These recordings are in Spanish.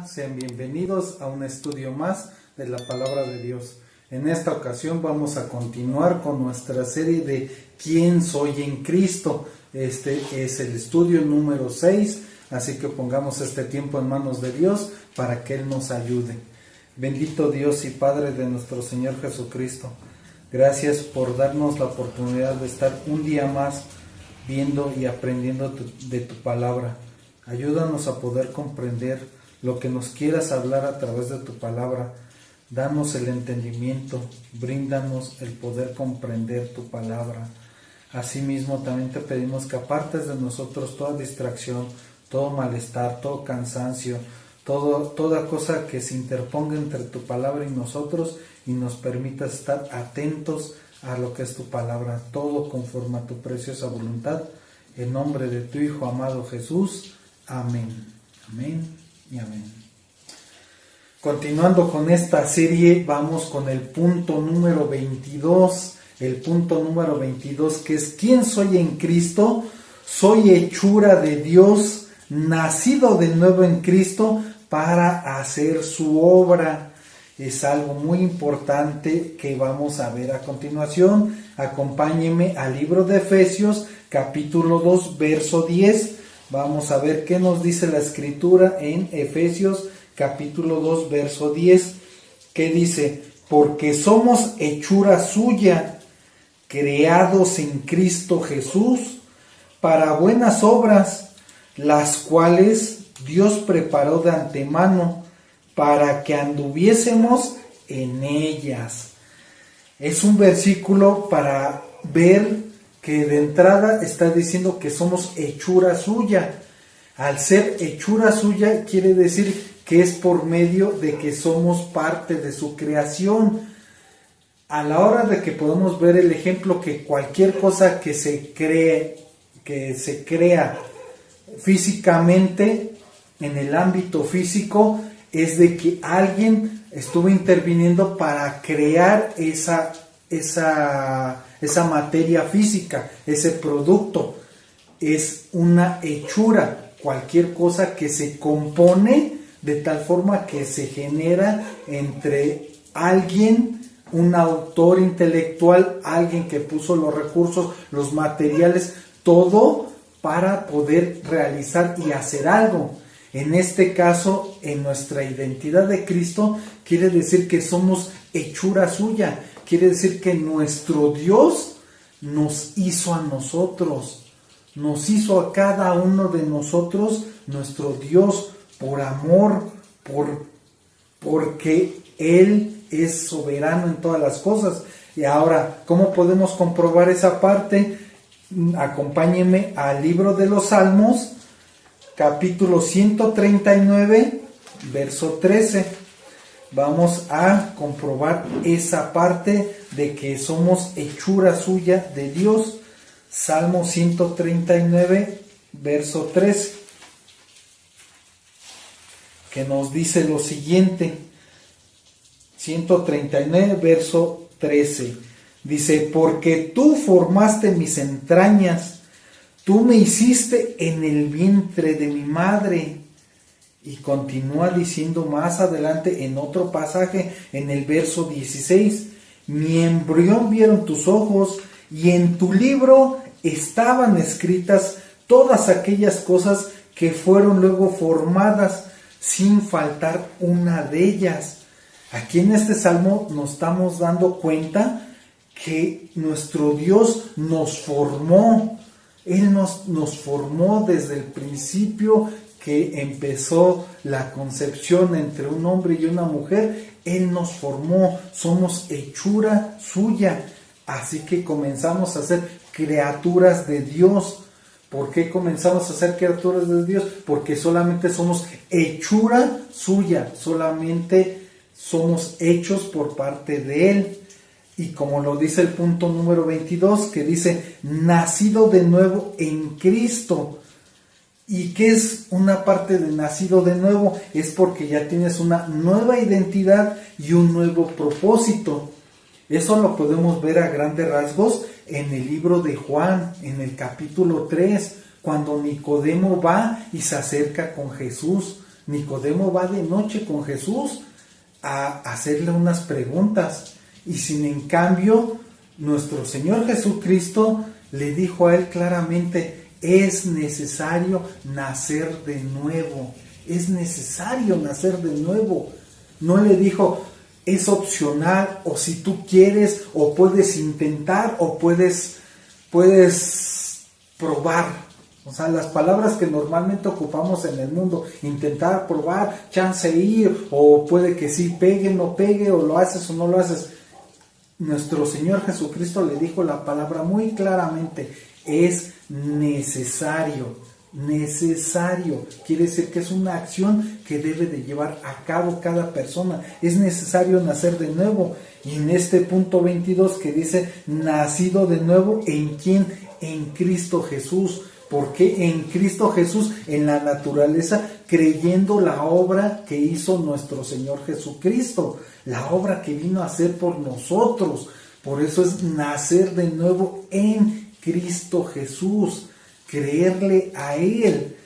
Hola, sean bienvenidos a un estudio más de la Palabra de Dios. En esta ocasión vamos a continuar con nuestra serie de ¿Quién soy en Cristo? Este es el estudio número 6, así que pongamos este tiempo en manos de Dios para que Él nos ayude. Bendito Dios y Padre de nuestro Señor Jesucristo, gracias por darnos la oportunidad de estar un día más viendo y aprendiendo de tu palabra. Ayúdanos a poder comprender lo que nos quieras hablar a través de tu palabra. Danos el entendimiento, bríndanos el poder comprender tu palabra. Asimismo, también te pedimos que apartes de nosotros toda distracción, todo malestar, todo cansancio, toda cosa que se interponga entre tu palabra y nosotros, y nos permitas estar atentos a lo que es tu palabra, todo conforme a tu preciosa voluntad. En nombre de tu Hijo amado Jesús. Amén. Amén y amén. Continuando con esta serie, vamos con el punto número 22. El punto número 22, que es ¿quién soy en Cristo? Soy hechura de Dios, nacido de nuevo en Cristo para hacer su obra. Es algo muy importante que vamos a ver a continuación. Acompáñenme al libro de Efesios, capítulo 2, verso 10. Vamos a ver qué nos dice la Escritura en Efesios, capítulo 2, verso 10. ¿Qué dice? Porque somos hechura suya, creados en Cristo Jesús, para buenas obras, las cuales Dios preparó de antemano, para que anduviésemos en ellas. Es un versículo para ver que de entrada está diciendo que somos hechura suya. Al ser hechura suya quiere decir que es por medio de que somos parte de su creación. A la hora de que podemos ver el ejemplo que cualquier cosa que se crea físicamente, en el ámbito físico, es de que alguien estuvo interviniendo para crear esa materia física, ese producto. Es una hechura, cualquier cosa que se compone de tal forma que se genera entre alguien, un autor intelectual, alguien que puso los recursos, los materiales, todo para poder realizar y hacer algo. En este caso, en nuestra identidad de Cristo, quiere decir que somos hechura suya. Quiere decir que nuestro Dios nos hizo a nosotros, nos hizo a cada uno de nosotros nuestro Dios por amor, porque Él es soberano en todas las cosas. Y ahora, ¿cómo podemos comprobar esa parte? Acompáñenme al libro de los Salmos, capítulo 139, verso 13. Vamos a comprobar esa parte de que somos hechura suya de Dios. Salmo 139, verso 13, que nos dice lo siguiente. 139, verso 13. Dice, porque tú formaste mis entrañas, tú me hiciste en el vientre de mi madre. Y continúa diciendo más adelante en otro pasaje, en el verso 16, mi embrión vieron tus ojos, y en tu libro estaban escritas todas aquellas cosas que fueron luego formadas, sin faltar una de ellas. Aquí en este salmo nos estamos dando cuenta que nuestro Dios nos formó. Él nos formó desde el principio que empezó la concepción entre un hombre y una mujer. Él nos formó, somos hechura suya. Así que comenzamos a ser criaturas de Dios. ¿Por qué comenzamos a ser criaturas de Dios? Porque solamente somos hechura suya, solamente somos hechos por parte de Él. Y como lo dice el punto número 22, que dice, nacido de nuevo en Cristo. ¿Y qué es una parte de nacido de nuevo? Es porque ya tienes una nueva identidad y un nuevo propósito. Eso lo podemos ver a grandes rasgos en el libro de Juan, en el capítulo 3, cuando Nicodemo va y se acerca con Jesús. Nicodemo va de noche con Jesús a hacerle unas preguntas, y sin en cambio nuestro Señor Jesucristo le dijo a él claramente: es necesario nacer de nuevo, es necesario nacer de nuevo. No le dijo: es opcional, o si tú quieres, o puedes intentar, o puedes probar. O sea, las palabras que normalmente ocupamos en el mundo: intentar, probar, chance ir, o puede que sí pegue, no pegue, o lo haces o no lo haces. Nuestro Señor Jesucristo le dijo la palabra muy claramente: es necesario. Necesario quiere decir que es una acción que debe de llevar a cabo cada persona. Es necesario nacer de nuevo. Y en este punto 22 que dice: nacido de nuevo, ¿en quién? En Cristo Jesús. ¿Por qué en Cristo Jesús? En la naturaleza, creyendo la obra que hizo nuestro Señor Jesucristo, la obra que vino a hacer por nosotros. Por eso es nacer de nuevo en Cristo Jesús, creerle a Él.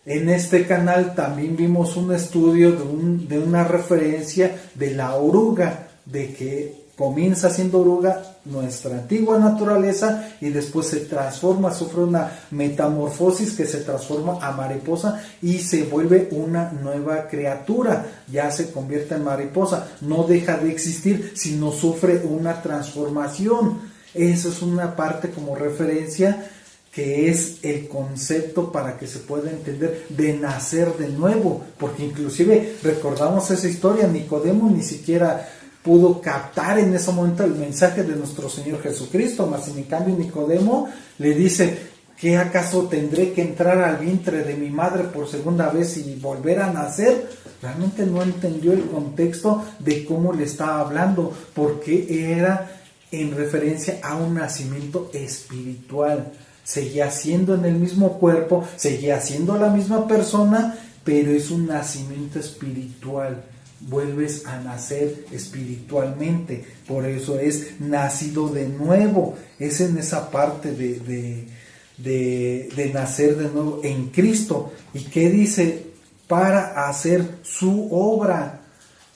En este canal también vimos un estudio de una referencia de la oruga, de que comienza siendo oruga nuestra antigua naturaleza y después se transforma, sufre una metamorfosis que se transforma a mariposa y se vuelve una nueva criatura, ya se convierte en mariposa, no deja de existir, sino sufre una transformación. Eso es una parte como referencia, que es el concepto para que se pueda entender de nacer de nuevo, porque inclusive recordamos esa historia, Nicodemo ni siquiera pudo captar en ese momento el mensaje de nuestro Señor Jesucristo, mas en cambio Nicodemo le dice: ¿qué acaso tendré que entrar al vientre de mi madre por segunda vez y volver a nacer? Realmente no entendió el contexto de cómo le estaba hablando, porque era en referencia a un nacimiento espiritual. Seguía siendo en el mismo cuerpo, seguía siendo la misma persona, pero es un nacimiento espiritual. Vuelves a nacer espiritualmente, por eso es nacido de nuevo. Es en esa parte de nacer de nuevo en Cristo. ¿Y qué dice? Para hacer su obra.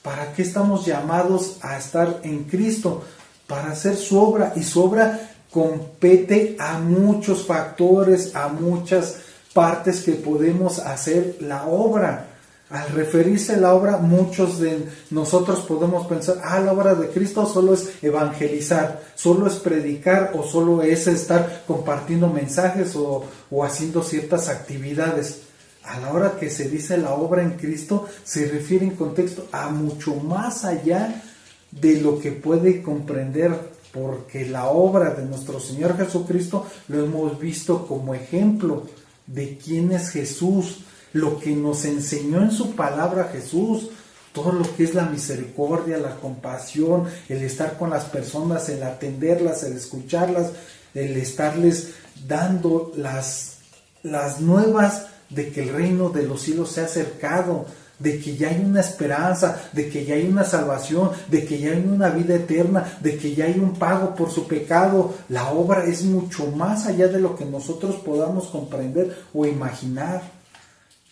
¿Para qué estamos llamados a estar en Cristo? Para hacer su obra, y su obra compete a muchos factores, a muchas partes que podemos hacer la obra. Al referirse a la obra, muchos de nosotros podemos pensar: la obra de Cristo solo es evangelizar, solo es predicar, o solo es estar compartiendo mensajes o haciendo ciertas actividades. A la hora que se dice la obra en Cristo, se refiere en contexto a mucho más allá de lo que puede comprender, porque la obra de nuestro Señor Jesucristo lo hemos visto como ejemplo de quién es Jesús, lo que nos enseñó en su palabra Jesús, todo lo que es la misericordia, la compasión, el estar con las personas, el atenderlas, el escucharlas, el estarles dando las nuevas de que el reino de los cielos se ha acercado, de que ya hay una esperanza, de que ya hay una salvación, de que ya hay una vida eterna, de que ya hay un pago por su pecado. La obra es mucho más allá de lo que nosotros podamos comprender o imaginar.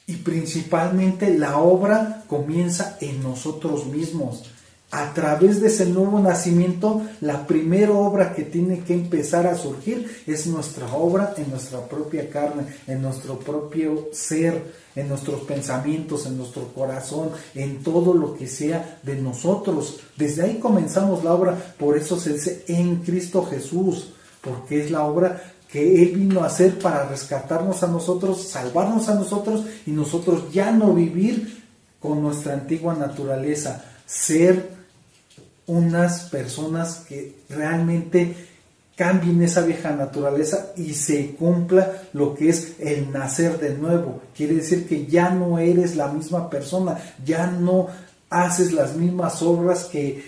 Y principalmente la obra comienza en nosotros mismos. A través de ese nuevo nacimiento, la primera obra que tiene que empezar a surgir es nuestra obra en nuestra propia carne, en nuestro propio ser, en nuestros pensamientos, en nuestro corazón, en todo lo que sea de nosotros. Desde ahí comenzamos la obra, por eso se dice en Cristo Jesús, porque es la obra que Él vino a hacer para rescatarnos a nosotros, salvarnos a nosotros, y nosotros ya no vivir con nuestra antigua naturaleza, ser unas personas que realmente cambien esa vieja naturaleza y se cumpla lo que es el nacer de nuevo. Quiere decir que ya no eres la misma persona, ya no haces las mismas obras que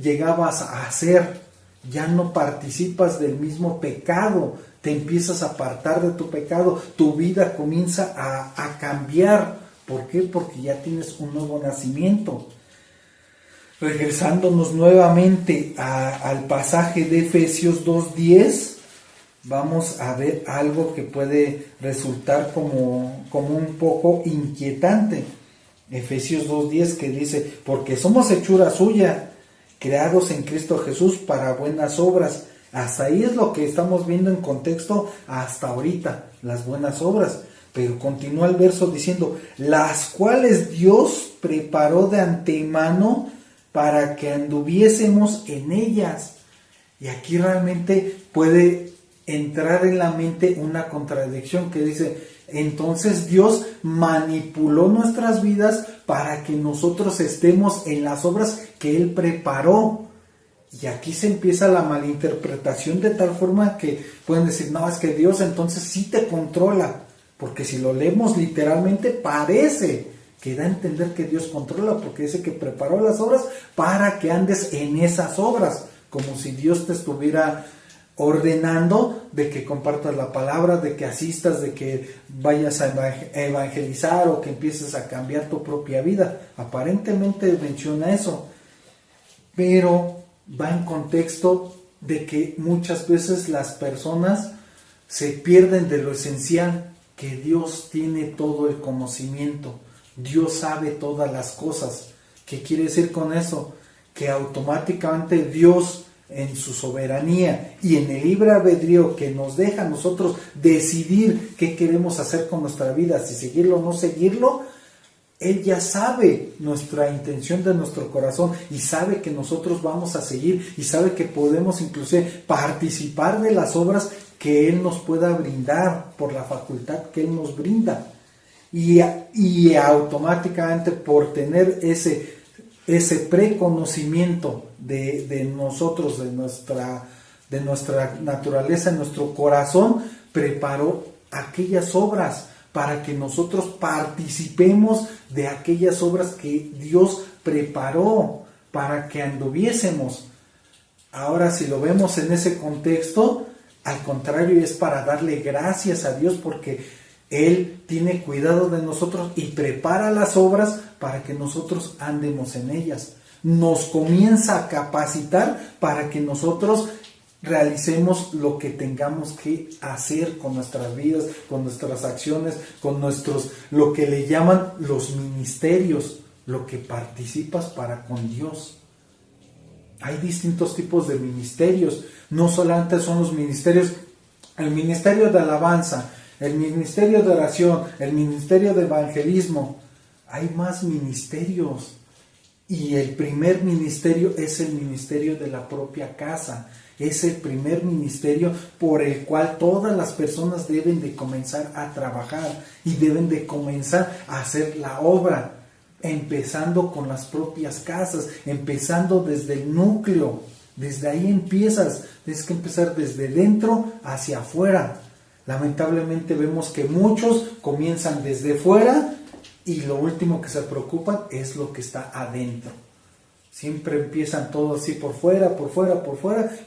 llegabas a hacer, ya no participas del mismo pecado, te empiezas a apartar de tu pecado, tu vida comienza a cambiar. ¿Por qué? Porque ya tienes un nuevo nacimiento. Regresándonos nuevamente al pasaje de Efesios 2:10, vamos a ver algo que puede resultar como un poco inquietante. Efesios 2:10 que dice, porque somos hechura suya, creados en Cristo Jesús para buenas obras. Hasta ahí es lo que estamos viendo en contexto hasta ahorita, las buenas obras. Pero continúa el verso diciendo, las cuales Dios preparó de antemano para que anduviésemos en ellas. Y aquí realmente puede entrar en la mente una contradicción que dice, entonces Dios manipuló nuestras vidas para que nosotros estemos en las obras que Él preparó. Y aquí se empieza la malinterpretación de tal forma que pueden decir, no, es que Dios entonces sí te controla. Porque si lo leemos literalmente parece que da a entender que Dios controla, porque dice que preparó las obras para que andes en esas obras, como si Dios te estuviera ordenando de que compartas la palabra, de que asistas, de que vayas a evangelizar o que empieces a cambiar tu propia vida. Aparentemente menciona eso, pero va en contexto de que muchas veces las personas se pierden de lo esencial, que Dios tiene todo el conocimiento, Dios sabe todas las cosas. ¿Qué quiere decir con eso? Que automáticamente Dios, en su soberanía y en el libre albedrío que nos deja a nosotros decidir qué queremos hacer con nuestra vida, si seguirlo o no seguirlo, Él ya sabe nuestra intención de nuestro corazón y sabe que nosotros vamos a seguir y sabe que podemos inclusive participar de las obras que Él nos pueda brindar por la facultad que Él nos brinda. Y automáticamente por tener ese preconocimiento de nosotros, de nuestra naturaleza, nuestro corazón, preparó aquellas obras para que nosotros participemos de aquellas obras que Dios preparó para que anduviésemos. Ahora, si lo vemos en ese contexto, al contrario, es para darle gracias a Dios porque Él tiene cuidado de nosotros y prepara las obras para que nosotros andemos en ellas. Nos comienza a capacitar para que nosotros realicemos lo que tengamos que hacer con nuestras vidas, con nuestras acciones, con lo que le llaman los ministerios, lo que participas para con Dios. Hay distintos tipos de ministerios, no solamente son los ministerios, el ministerio de alabanza, el ministerio de oración, el ministerio de evangelismo, hay más ministerios. Y el primer ministerio es el ministerio de la propia casa. Es el primer ministerio por el cual todas las personas deben de comenzar a trabajar y deben de comenzar a hacer la obra, empezando con las propias casas, empezando desde el núcleo. Desde ahí empiezas, tienes que empezar desde dentro hacia afuera. Lamentablemente vemos que muchos comienzan desde fuera y lo último que se preocupan es lo que está adentro. Siempre empiezan todo así por fuera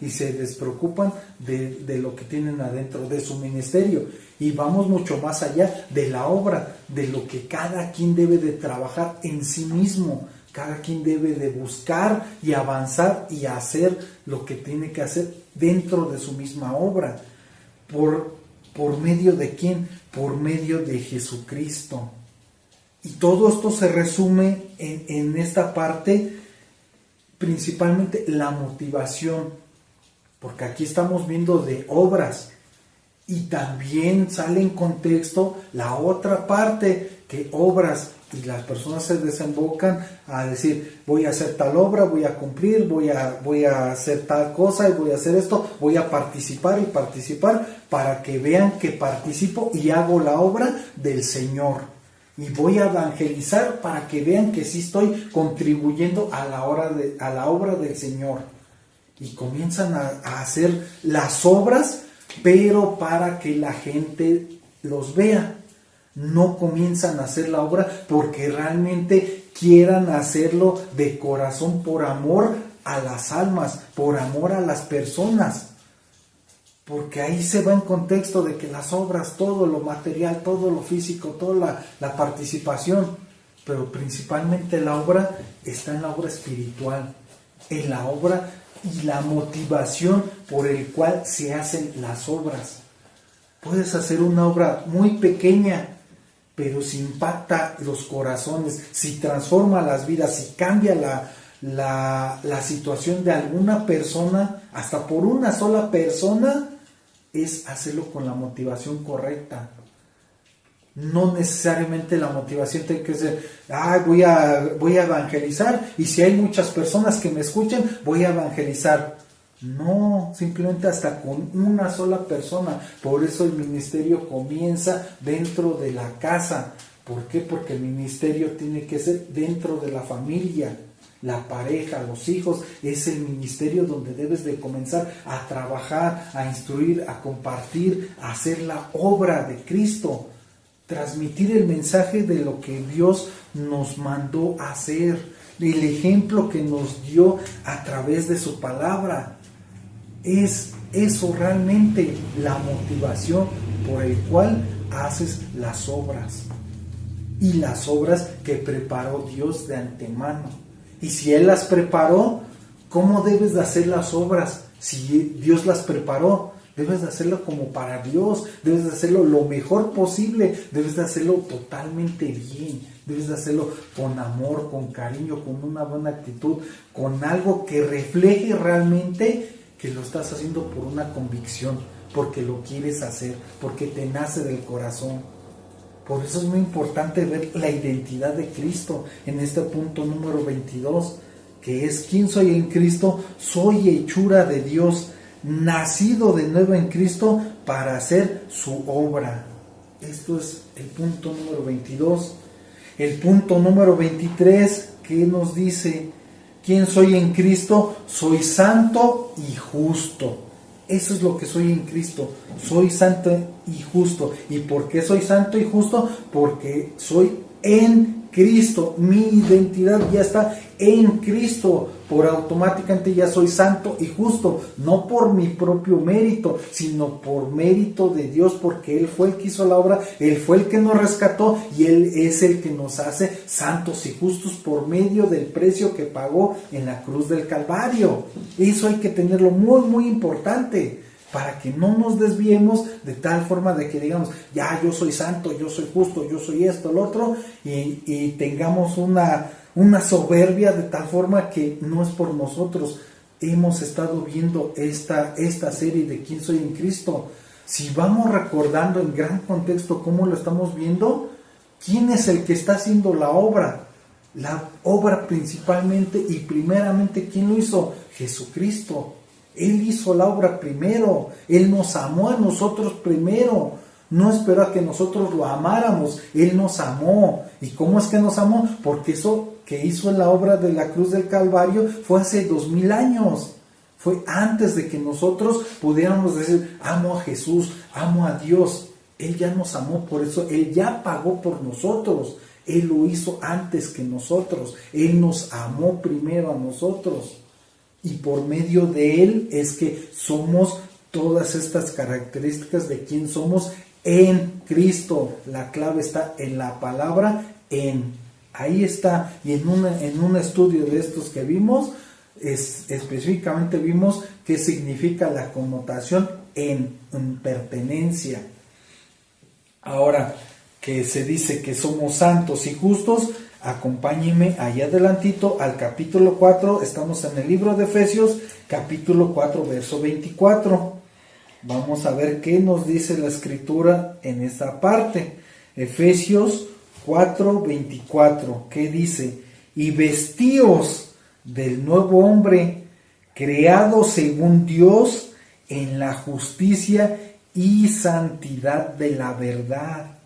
y se despreocupan de lo que tienen adentro, de su ministerio. Y vamos mucho más allá de la obra, de lo que cada quien debe de trabajar en sí mismo. Cada quien debe de buscar y avanzar y hacer lo que tiene que hacer dentro de su misma obra. ¿Por medio de quién? Por medio de Jesucristo. Y todo esto se resume en esta parte, principalmente la motivación, porque aquí estamos viendo de obras y también sale en contexto la otra parte, que obras, y las personas se desembocan a decir, voy a hacer tal obra, voy a cumplir, voy a hacer tal cosa y voy a hacer esto, voy a participar y participar para que vean que participo y hago la obra del Señor. Y voy a evangelizar para que vean que sí estoy contribuyendo a la obra del Señor. Y comienzan a hacer las obras, pero para que la gente los vea. No comienzan a hacer la obra porque realmente quieran hacerlo de corazón, por amor a las almas, por amor a las personas. Porque ahí se va en contexto de que las obras, todo lo material, todo lo físico, toda la participación, pero principalmente la obra está en la obra espiritual, en la obra y la motivación por el cual se hacen las obras. Puedes hacer una obra muy pequeña, pero si impacta los corazones, si transforma las vidas, si cambia la situación de alguna persona, hasta por una sola persona, es hacerlo con la motivación correcta. No necesariamente la motivación tiene que ser, voy a evangelizar, y si hay muchas personas que me escuchen, voy a evangelizar. No, simplemente hasta con una sola persona. Por eso el ministerio comienza dentro de la casa. ¿Por qué? Porque el ministerio tiene que ser dentro de la familia. La pareja, los hijos, es el ministerio donde debes de comenzar a trabajar, a instruir, a compartir, a hacer la obra de Cristo. Transmitir el mensaje de lo que Dios nos mandó a hacer, el ejemplo que nos dio a través de su palabra. Es eso realmente la motivación por el cual haces las obras, y las obras que preparó Dios de antemano. Y si Él las preparó, ¿cómo debes de hacer las obras? Si Dios las preparó, debes de hacerlo como para Dios, debes de hacerlo lo mejor posible, debes de hacerlo totalmente bien, debes de hacerlo con amor, con cariño, con una buena actitud, con algo que refleje realmente que lo estás haciendo por una convicción, porque lo quieres hacer, porque te nace del corazón. Por eso es muy importante ver la identidad de Cristo en este punto número 22, que es: ¿quién soy en Cristo? Soy hechura de Dios, nacido de nuevo en Cristo para hacer su obra. Esto es el punto número 22. El punto número 23, ¿qué nos dice? ¿Quién soy en Cristo? Soy santo y justo. Eso es lo que soy en Cristo. Soy santo y justo. ¿Y por qué soy santo y justo? Porque soy en Cristo. Mi identidad ya está en Cristo. Por automáticamente ya soy santo y justo. No por mi propio mérito, sino por mérito de Dios, porque Él fue el que hizo la obra, Él fue el que nos rescató, y Él es el que nos hace santos y justos por medio del precio que pagó en la cruz del Calvario. Eso hay que tenerlo muy, muy importante, para que no nos desviemos de tal forma de que digamos, ya yo soy santo, yo soy justo, yo soy esto, lo otro, y tengamos una soberbia de tal forma que no es por nosotros. Hemos estado viendo esta serie de ¿quién soy en Cristo? Si vamos recordando en gran contexto cómo lo estamos viendo, ¿quién es el que está haciendo la obra? La obra principalmente y primeramente, ¿quién lo hizo? Jesucristo. Él hizo la obra primero. Él nos amó a nosotros primero. No esperó a que nosotros lo amáramos. Él nos amó. ¿Y cómo es que nos amó? Porque eso que hizo en la obra de la cruz del Calvario fue hace 2000 años. Fue antes de que nosotros pudiéramos decir, amo a Jesús, amo a Dios. Él ya nos amó, por eso Él ya pagó por nosotros. Él lo hizo antes que nosotros. Él nos amó primero a nosotros. Y por medio de Él es que somos todas estas características de quién somos en Cristo. La clave está en la palabra en. Ahí está. Y en un estudio de estos que vimos, específicamente vimos qué significa la connotación en pertenencia. Ahora que se dice que somos santos y justos, acompáñenme allá adelantito al capítulo 4, estamos en el libro de Efesios, capítulo 4, verso 24. Vamos a ver qué nos dice la escritura en esta parte. Efesios 4, 24, ¿qué dice? Y vestíos del nuevo hombre, creado según Dios en la justicia y santidad de la verdad.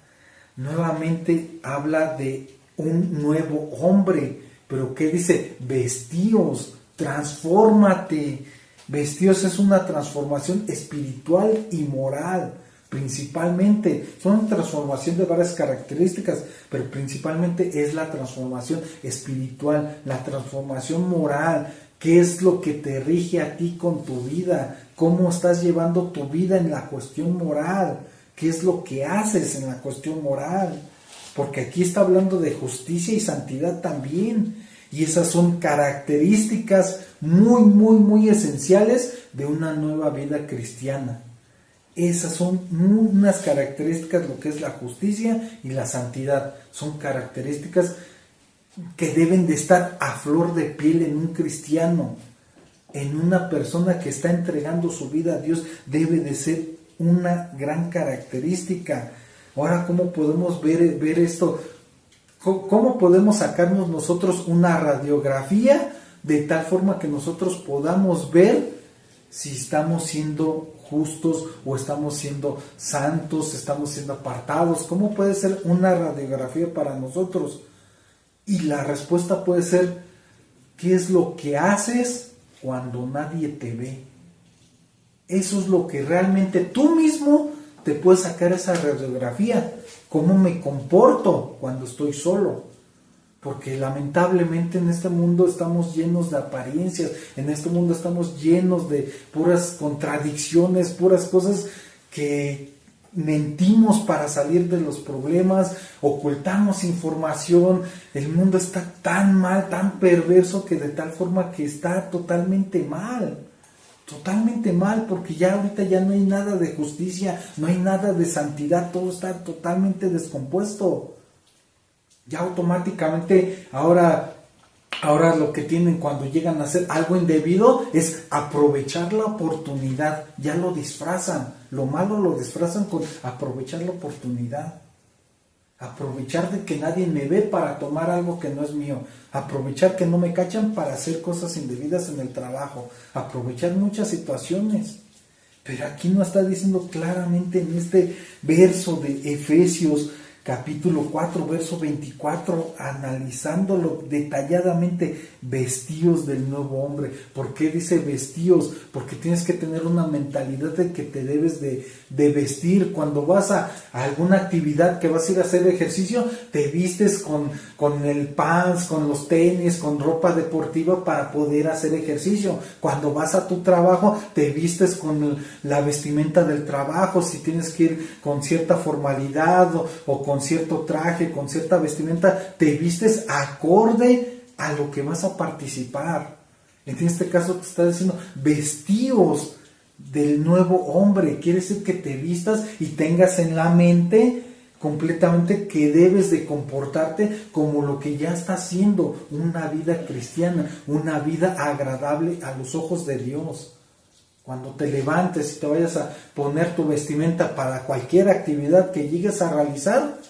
Nuevamente habla de un nuevo hombre, pero ¿qué dice? Vestíos, transfórmate. Vestíos es una transformación espiritual y moral, principalmente. Son transformación de varias características, pero principalmente es la transformación espiritual, la transformación moral. ¿Qué es lo que te rige a ti con tu vida? ¿Cómo estás llevando tu vida en la cuestión moral? ¿Qué es lo que haces en la cuestión moral? Porque aquí está hablando de justicia y santidad también. Y esas son características muy, muy, muy esenciales de una nueva vida cristiana. Esas son unas características, lo que es la justicia y la santidad. Son características que deben de estar a flor de piel en un cristiano, en una persona que está entregando su vida a Dios. Debe de ser una gran característica. Ahora, ¿cómo podemos ver esto? ¿Cómo podemos sacarnos nosotros una radiografía de tal forma que nosotros podamos ver si estamos siendo justos o estamos siendo santos, estamos siendo apartados? ¿Cómo puede ser una radiografía para nosotros? Y la respuesta puede ser: ¿qué es lo que haces cuando nadie te ve? Eso es lo que realmente tú mismo te puedes sacar, esa radiografía. ¿Cómo me comporto cuando estoy solo? Porque lamentablemente en este mundo estamos llenos de apariencias, en este mundo estamos llenos de puras contradicciones, puras cosas que mentimos para salir de los problemas, ocultamos información. El mundo está tan mal, tan perverso, que de tal forma que está totalmente mal, porque ya ahorita ya no hay nada de justicia, no hay nada de santidad, todo está totalmente descompuesto. Ya automáticamente ahora lo que tienen cuando llegan a hacer algo indebido es aprovechar la oportunidad. Ya lo disfrazan, lo malo lo disfrazan con aprovechar la oportunidad. Aprovechar de que nadie me ve para tomar algo que no es mío. Aprovechar que no me cachan para hacer cosas indebidas en el trabajo. Aprovechar muchas situaciones. Pero aquí no está diciendo claramente en este verso de Efesios capítulo 4, verso 24, analizándolo detalladamente: vestíos del nuevo hombre. ¿Por qué dice vestíos? Porque tienes que tener una mentalidad de que te debes de vestir. Cuando vas a alguna actividad, que vas a ir a hacer ejercicio, te vistes con el pants, con los tenis, con ropa deportiva para poder hacer ejercicio. Cuando vas a tu trabajo, te vistes con la vestimenta del trabajo. Si tienes que ir con cierta formalidad o con cierto traje, con cierta vestimenta, te vistes acorde a lo que vas a participar. En este caso te está diciendo vestíos del nuevo hombre. Quiere decir que te vistas y tengas en la mente completamente que debes de comportarte como lo que ya está haciendo, una vida cristiana, una vida agradable a los ojos de Dios. Cuando te levantes y te vayas a poner tu vestimenta para cualquier actividad que llegues a realizar,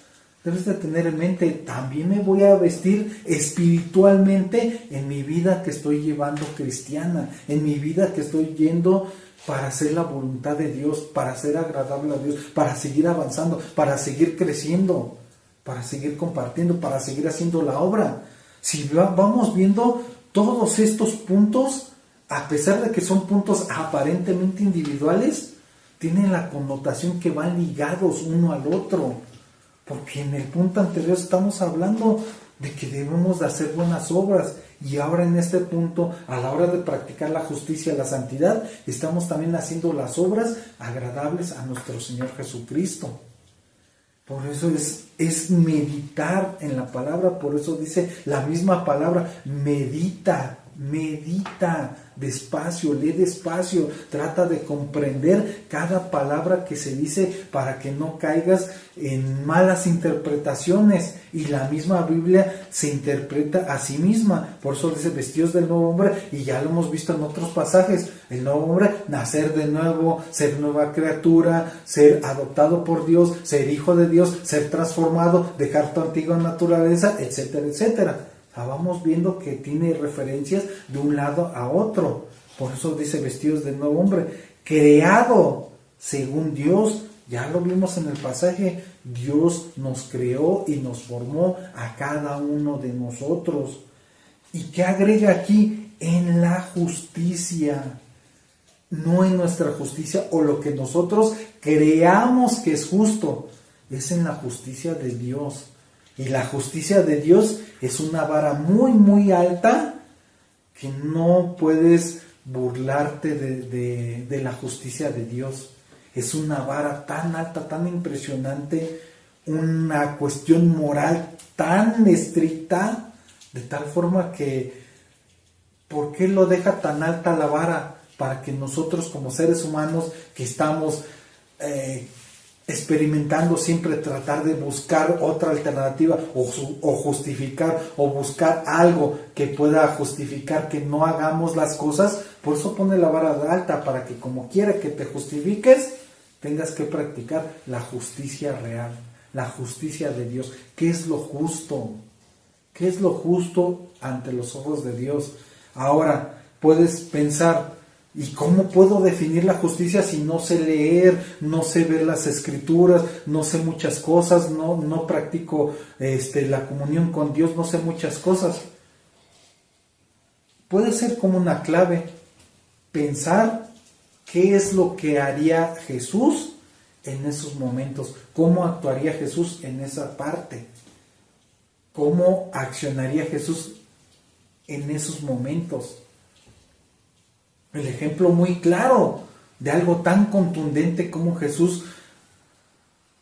debes de tener en mente: también me voy a vestir espiritualmente en mi vida que estoy llevando cristiana, en mi vida que estoy yendo para hacer la voluntad de Dios, para ser agradable a Dios, para seguir avanzando, para seguir creciendo, para seguir compartiendo, para seguir haciendo la obra. Si vamos viendo todos estos puntos, a pesar de que son puntos aparentemente individuales, tienen la connotación que van ligados uno al otro. Porque en el punto anterior estamos hablando de que debemos de hacer buenas obras, y ahora en este punto, a la hora de practicar la justicia y la santidad, estamos también haciendo las obras agradables a nuestro Señor Jesucristo. Por eso es meditar en la palabra. Por eso dice la misma palabra: medita despacio, lee despacio, trata de comprender cada palabra que se dice para que no caigas en malas interpretaciones. Y la misma Biblia se interpreta a sí misma. Por eso dice vestidos del nuevo hombre, y ya lo hemos visto en otros pasajes. El nuevo hombre: nacer de nuevo, ser nueva criatura, ser adoptado por Dios, ser hijo de Dios, ser transformado, dejar tu antigua naturaleza, etcétera, etcétera. Vamos viendo que tiene referencias de un lado a otro. Por eso dice vestidos del nuevo hombre, creado según Dios. Ya lo vimos en el pasaje: Dios nos creó y nos formó a cada uno de nosotros. ¿Y qué agrega aquí? En la justicia, no en nuestra justicia o lo que nosotros creamos que es justo, es en la justicia de Dios. Y la justicia de Dios es una vara muy, muy alta, que no puedes burlarte de la justicia de Dios. Es una vara tan alta, tan impresionante, una cuestión moral tan estricta, de tal forma que, ¿por qué lo deja tan alta la vara? Para que nosotros como seres humanos que estamos experimentando siempre tratar de buscar otra alternativa o justificar o buscar algo que pueda justificar que no hagamos las cosas. Por eso pone la vara alta, para que como quiera que te justifiques, tengas que practicar la justicia real, la justicia de Dios. ¿Qué es lo justo? ¿Qué es lo justo ante los ojos de Dios? Ahora, puedes pensar, ¿y cómo puedo definir la justicia si no sé leer, no sé ver las escrituras, no sé muchas cosas, no practico la comunión con Dios, no sé muchas cosas? Puede ser como una clave pensar qué es lo que haría Jesús en esos momentos, cómo actuaría Jesús en esa parte, cómo accionaría Jesús en esos momentos. El ejemplo muy claro de algo tan contundente como Jesús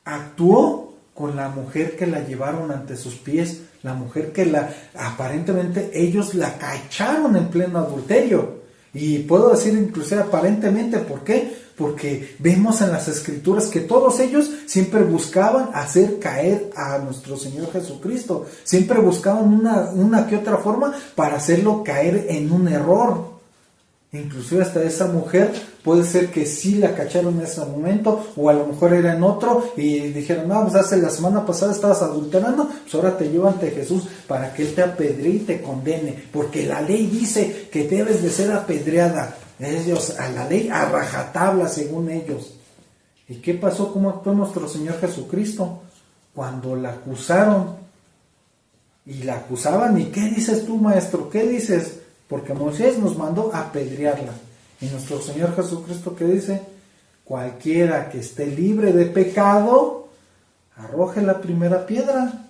actuó con la mujer que la llevaron ante sus pies, la mujer que aparentemente ellos la cacharon en pleno adulterio. Y puedo decir inclusive aparentemente, ¿por qué? Porque vemos en las escrituras que todos ellos siempre buscaban hacer caer a nuestro Señor Jesucristo, siempre buscaban una que otra forma para hacerlo caer en un error. Inclusive hasta esa mujer puede ser que sí la cacharon en ese momento, o a lo mejor era en otro y dijeron, no, pues hace la semana pasada estabas adulterando, pues ahora te llevo ante Jesús para que Él te apedree y te condene, porque la ley dice que debes de ser apedreada. Ellos a la ley a rajatabla según ellos. ¿Y qué pasó? ¿Cómo actuó nuestro Señor Jesucristo? Cuando la acusaron y la acusaban, ¿y qué dices tú, maestro? ¿Qué dices? Porque Moisés nos mandó apedrearla. Y nuestro Señor Jesucristo, ¿qué dice? Cualquiera que esté libre de pecado, arroje la primera piedra.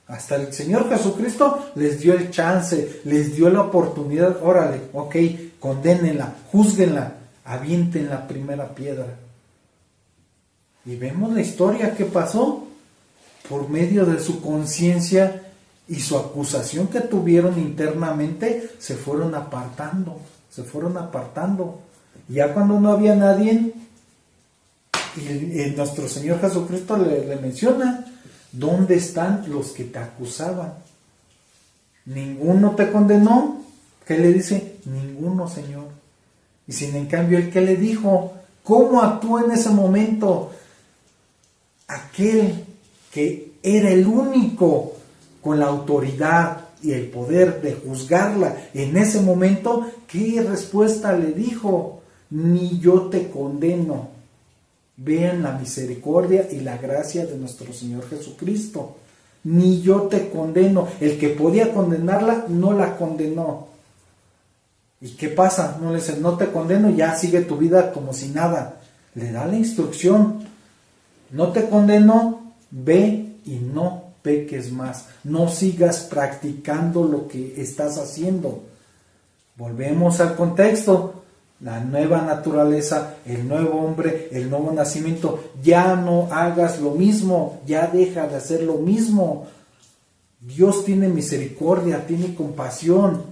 Hasta el Señor Jesucristo les dio el chance, les dio la oportunidad. Órale, ok, condénenla, júzguenla, avienten la primera piedra. Y vemos la historia que pasó por medio de su conciencia y su acusación que tuvieron internamente, se fueron apartando. Ya cuando no había nadie, y nuestro Señor Jesucristo le menciona, ¿dónde están los que te acusaban? ¿Ninguno te condenó? ¿Qué le dice? Ninguno, Señor. Y sin en cambio, ¿el qué le dijo? ¿Cómo actuó en ese momento? Aquel que era el único con la autoridad y el poder de juzgarla en ese momento, ¿qué respuesta le dijo? Ni yo te condeno. Vean la misericordia y la gracia de nuestro Señor Jesucristo. Ni yo te condeno. El que podía condenarla no la condenó. ¿Y qué pasa? No le dice, no te condeno, ya sigue tu vida como si nada. Le da la instrucción. No te condeno, ve y no peques más. No sigas practicando lo que estás haciendo. Volvemos al contexto. La nueva naturaleza, el nuevo hombre, el nuevo nacimiento. Ya no hagas lo mismo, ya deja de hacer lo mismo. Dios tiene misericordia, tiene compasión.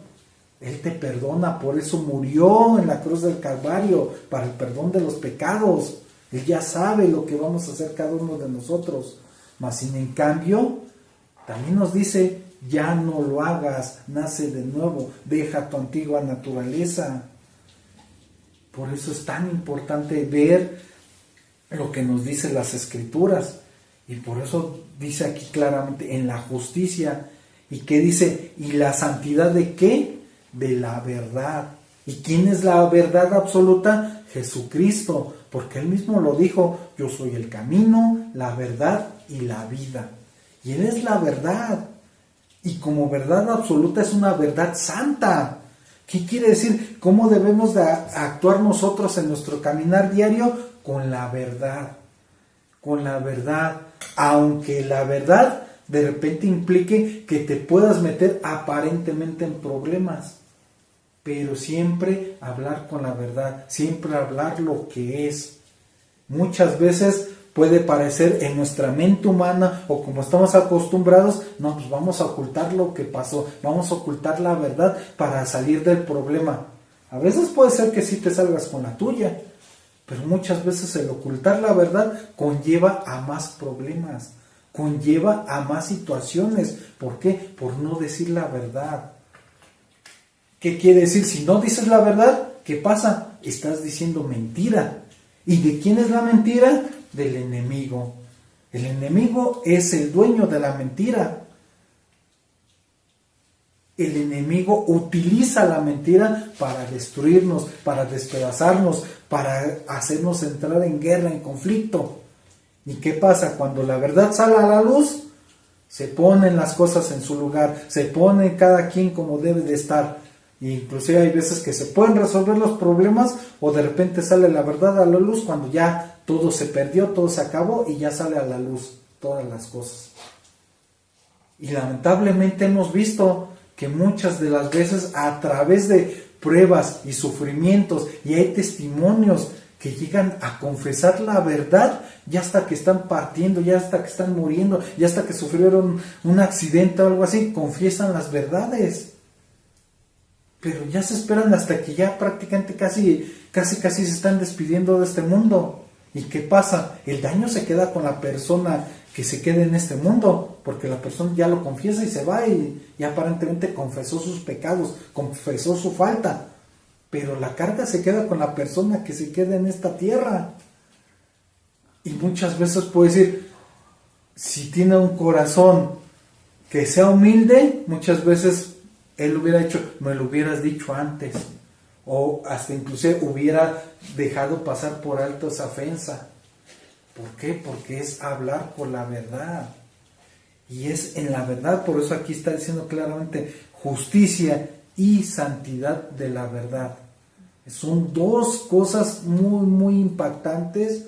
Él te perdona, por eso murió en la cruz del Calvario, para el perdón de los pecados. Él ya sabe lo que vamos a hacer cada uno de nosotros. Mas sin en cambio, también nos dice, ya no lo hagas, nace de nuevo, deja tu antigua naturaleza. Por eso es tan importante ver lo que nos dicen las Escrituras. Y por eso dice aquí claramente, en la justicia. ¿Y qué dice? ¿Y la santidad de qué? De la verdad. ¿Y quién es la verdad absoluta? Jesucristo. Porque Él mismo lo dijo, yo soy el camino, la verdad y la vida. Y Él es la verdad. Y como verdad absoluta es una verdad santa. ¿Qué quiere decir? ¿Cómo debemos de actuar nosotros en nuestro caminar diario? Con la verdad. Con la verdad. Aunque la verdad de repente implique que te puedas meter aparentemente en problemas. Pero siempre hablar con la verdad. Siempre hablar lo que es. Muchas veces puede parecer en nuestra mente humana o como estamos acostumbrados, no, pues vamos a ocultar lo que pasó, vamos a ocultar la verdad para salir del problema. A veces puede ser que sí te salgas con la tuya, Pero muchas veces el ocultar la verdad conlleva a más problemas, conlleva a más situaciones. ¿Por qué? Por no decir la verdad. ¿Qué quiere decir? Si no dices la verdad, ¿qué pasa? Estás diciendo mentira. ¿Y de quién es la mentira? Del enemigo. El enemigo es el dueño de la mentira. El enemigo utiliza la mentira para destruirnos, para despedazarnos, para hacernos entrar en guerra, en conflicto. ¿Y qué pasa? Cuando la verdad sale a la luz, se ponen las cosas en su lugar, se pone cada quien como debe de estar. E inclusive hay veces que se pueden resolver los problemas o de repente sale la verdad a la luz cuando ya todo se perdió, todo se acabó y ya sale a la luz todas las cosas. Y lamentablemente hemos visto que muchas de las veces a través de pruebas y sufrimientos, y hay testimonios que llegan a confesar la verdad, ya hasta que están partiendo, ya hasta que están muriendo, ya hasta que sufrieron un accidente o algo así, confiesan las verdades. Pero ya se esperan hasta que ya prácticamente casi se están despidiendo de este mundo. ¿Y qué pasa? El daño se queda con la persona que se quede en este mundo, porque la persona ya lo confiesa y se va y aparentemente confesó sus pecados, confesó su falta, pero la carga se queda con la persona que se queda en esta tierra. Y muchas veces puede decir, si tiene un corazón que sea humilde, muchas veces él hubiera dicho, me lo hubieras dicho antes, o hasta inclusive hubiera dejado pasar por alto esa ofensa. ¿Por qué? Porque es hablar con la verdad. Y es en la verdad, por eso aquí está diciendo claramente justicia y santidad de la verdad. Son dos cosas muy, muy impactantes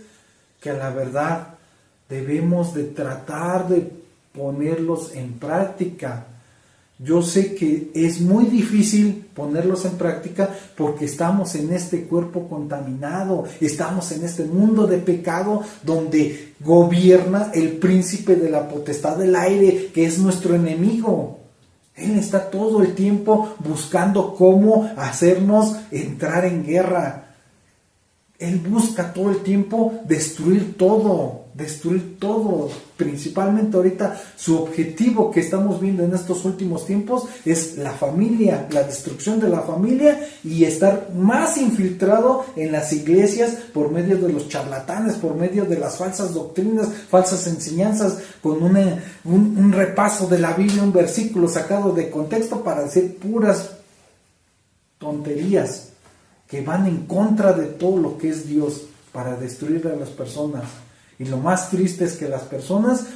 que a la verdad debemos de tratar de ponerlos en práctica. Yo sé que es muy difícil ponerlos en práctica porque estamos en este cuerpo contaminado, estamos en este mundo de pecado donde gobierna el príncipe de la potestad del aire, que es nuestro enemigo. Él está todo el tiempo buscando cómo hacernos entrar en guerra. Él busca todo el tiempo destruir todo. Principalmente ahorita su objetivo que estamos viendo en estos últimos tiempos es la familia, la destrucción de la familia y estar más infiltrado en las iglesias por medio de los charlatanes, por medio de las falsas doctrinas, falsas enseñanzas, con un repaso de la Biblia, un versículo sacado de contexto para decir puras tonterías que van en contra de todo lo que es Dios para destruir a las personas. Y lo más triste es que las personas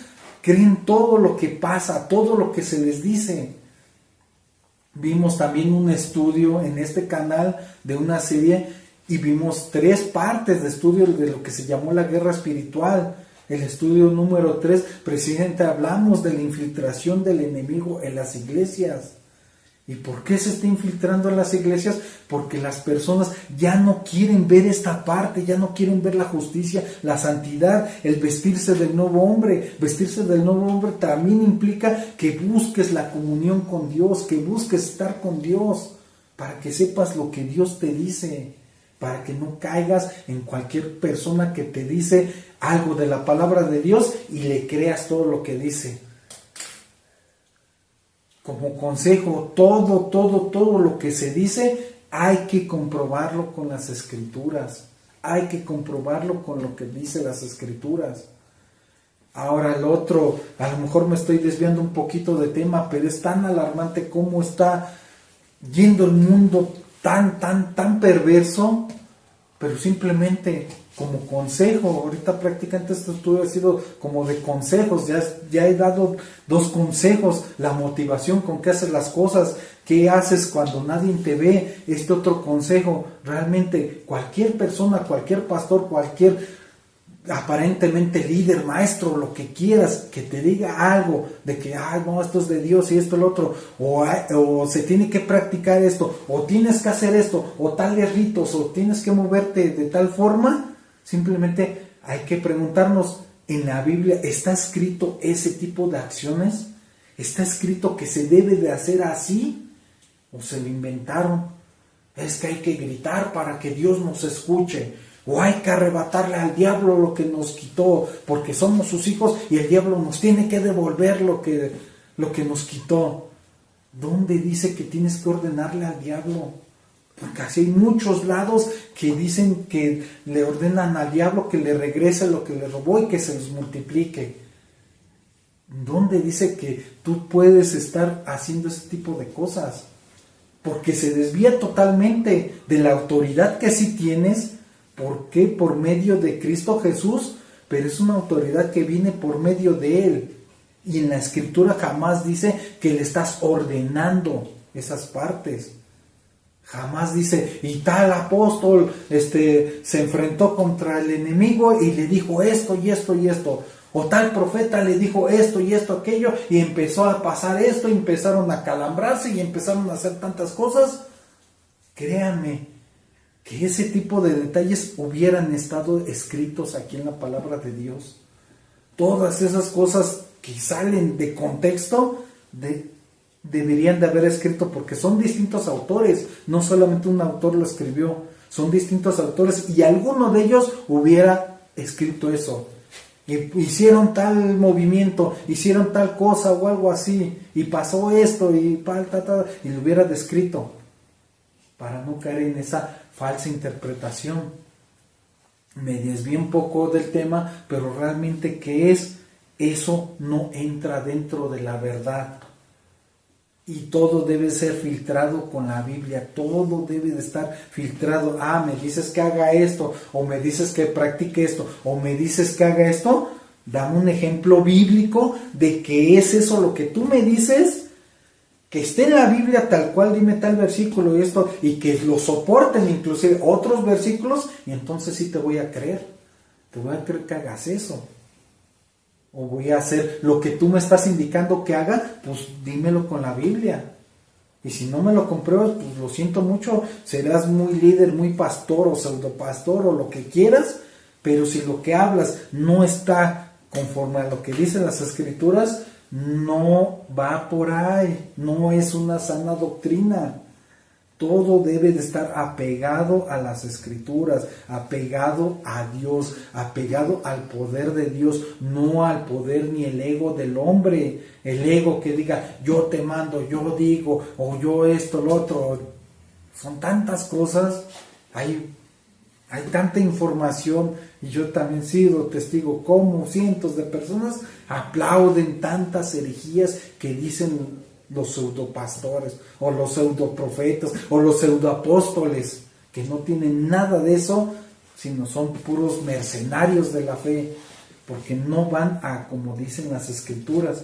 creen todo lo que pasa, todo lo que se les dice. Vimos también un estudio en este canal de una serie y vimos 3 partes de estudio de lo que se llamó la guerra espiritual. El estudio número 3, precisamente hablamos de la infiltración del enemigo en las iglesias. ¿Y por qué se está infiltrando en las iglesias? Porque las personas ya no quieren ver esta parte, ya no quieren ver la justicia, la santidad, el vestirse del nuevo hombre. Vestirse del nuevo hombre también implica que busques la comunión con Dios, que busques estar con Dios, para que sepas lo que Dios te dice, para que no caigas en cualquier persona que te dice algo de la palabra de Dios y le creas todo lo que dice. Como consejo, todo lo que se dice hay que comprobarlo con las escrituras, hay que comprobarlo con lo que dice las escrituras. Ahora el otro, a lo mejor me estoy desviando un poquito de tema, pero es tan alarmante cómo está yendo el mundo tan perverso, pero simplemente como consejo, ahorita prácticamente este estudio ha sido como de consejos, ya he dado 2 consejos, la motivación con que haces las cosas, qué haces cuando nadie te ve, este otro consejo, realmente cualquier persona, cualquier pastor, cualquier aparentemente líder, maestro, lo que quieras, que te diga algo de que, no, esto es de Dios y esto es lo otro, o se tiene que practicar esto, o tienes que hacer esto, o tales ritos, o tienes que moverte de tal forma. Simplemente hay que preguntarnos, ¿en la Biblia está escrito ese tipo de acciones? ¿Está escrito que se debe de hacer así? ¿O se lo inventaron? Es que hay que gritar para que Dios nos escuche. o hay que arrebatarle al diablo lo que nos quitó, porque somos sus hijos y el diablo nos tiene que devolver lo que nos quitó. ¿Dónde dice que tienes que ordenarle al diablo? Porque así hay muchos lados que dicen que le ordenan al diablo que le regrese lo que le robó y que se les multiplique. ¿Dónde dice que tú puedes estar haciendo ese tipo de cosas? Porque se desvía totalmente de la autoridad que sí tienes. ¿Por qué? Por medio de Cristo Jesús, pero es una autoridad que viene por medio de Él. Y en la Escritura jamás dice que le estás ordenando esas partes. Jamás dice, y tal apóstol se enfrentó contra el enemigo y le dijo esto y esto y esto. O tal profeta le dijo esto y esto, aquello, y empezó a pasar esto, y empezaron a calambrarse y empezaron a hacer tantas cosas. Créanme que ese tipo de detalles hubieran estado escritos aquí en la palabra de Dios. Todas esas cosas que salen de contexto deberían de haber escrito, porque son distintos autores, no solamente un autor lo escribió, son distintos autores y alguno de ellos hubiera escrito eso. Hicieron tal movimiento, hicieron tal cosa o algo así, y pasó esto y lo hubiera descrito, para no caer en esa falsa interpretación. Me desvié un poco del tema, pero realmente ¿qué es? Eso no entra dentro de la verdad. Y todo debe ser filtrado con la Biblia, todo debe de estar filtrado. Me dices que haga esto, o me dices que practique esto, o me dices que haga esto. Dame un ejemplo bíblico de que es eso lo que tú me dices, que esté en la Biblia tal cual, dime tal versículo y esto, y que lo soporten inclusive otros versículos, y entonces sí te voy a creer que hagas eso. O voy a hacer lo que tú me estás indicando que haga, pues dímelo con la Biblia. Y si no me lo compruebas, pues lo siento mucho, serás muy líder, muy pastor o pseudopastor o lo que quieras, pero si lo que hablas no está conforme a lo que dicen las Escrituras, no va por ahí, no es una sana doctrina. Todo debe de estar apegado a las Escrituras, apegado a Dios, apegado al poder de Dios, no al poder ni el ego del hombre. El ego que diga, yo te mando, yo digo, o yo esto, lo otro. Son tantas cosas, hay tanta información, y yo también he sido testigo como cientos de personas aplauden tantas herejías que dicen los pseudopastores, o los pseudoprofetas, o los pseudoapóstoles, que no tienen nada de eso, sino son puros mercenarios de la fe, porque no van a como dicen las Escrituras.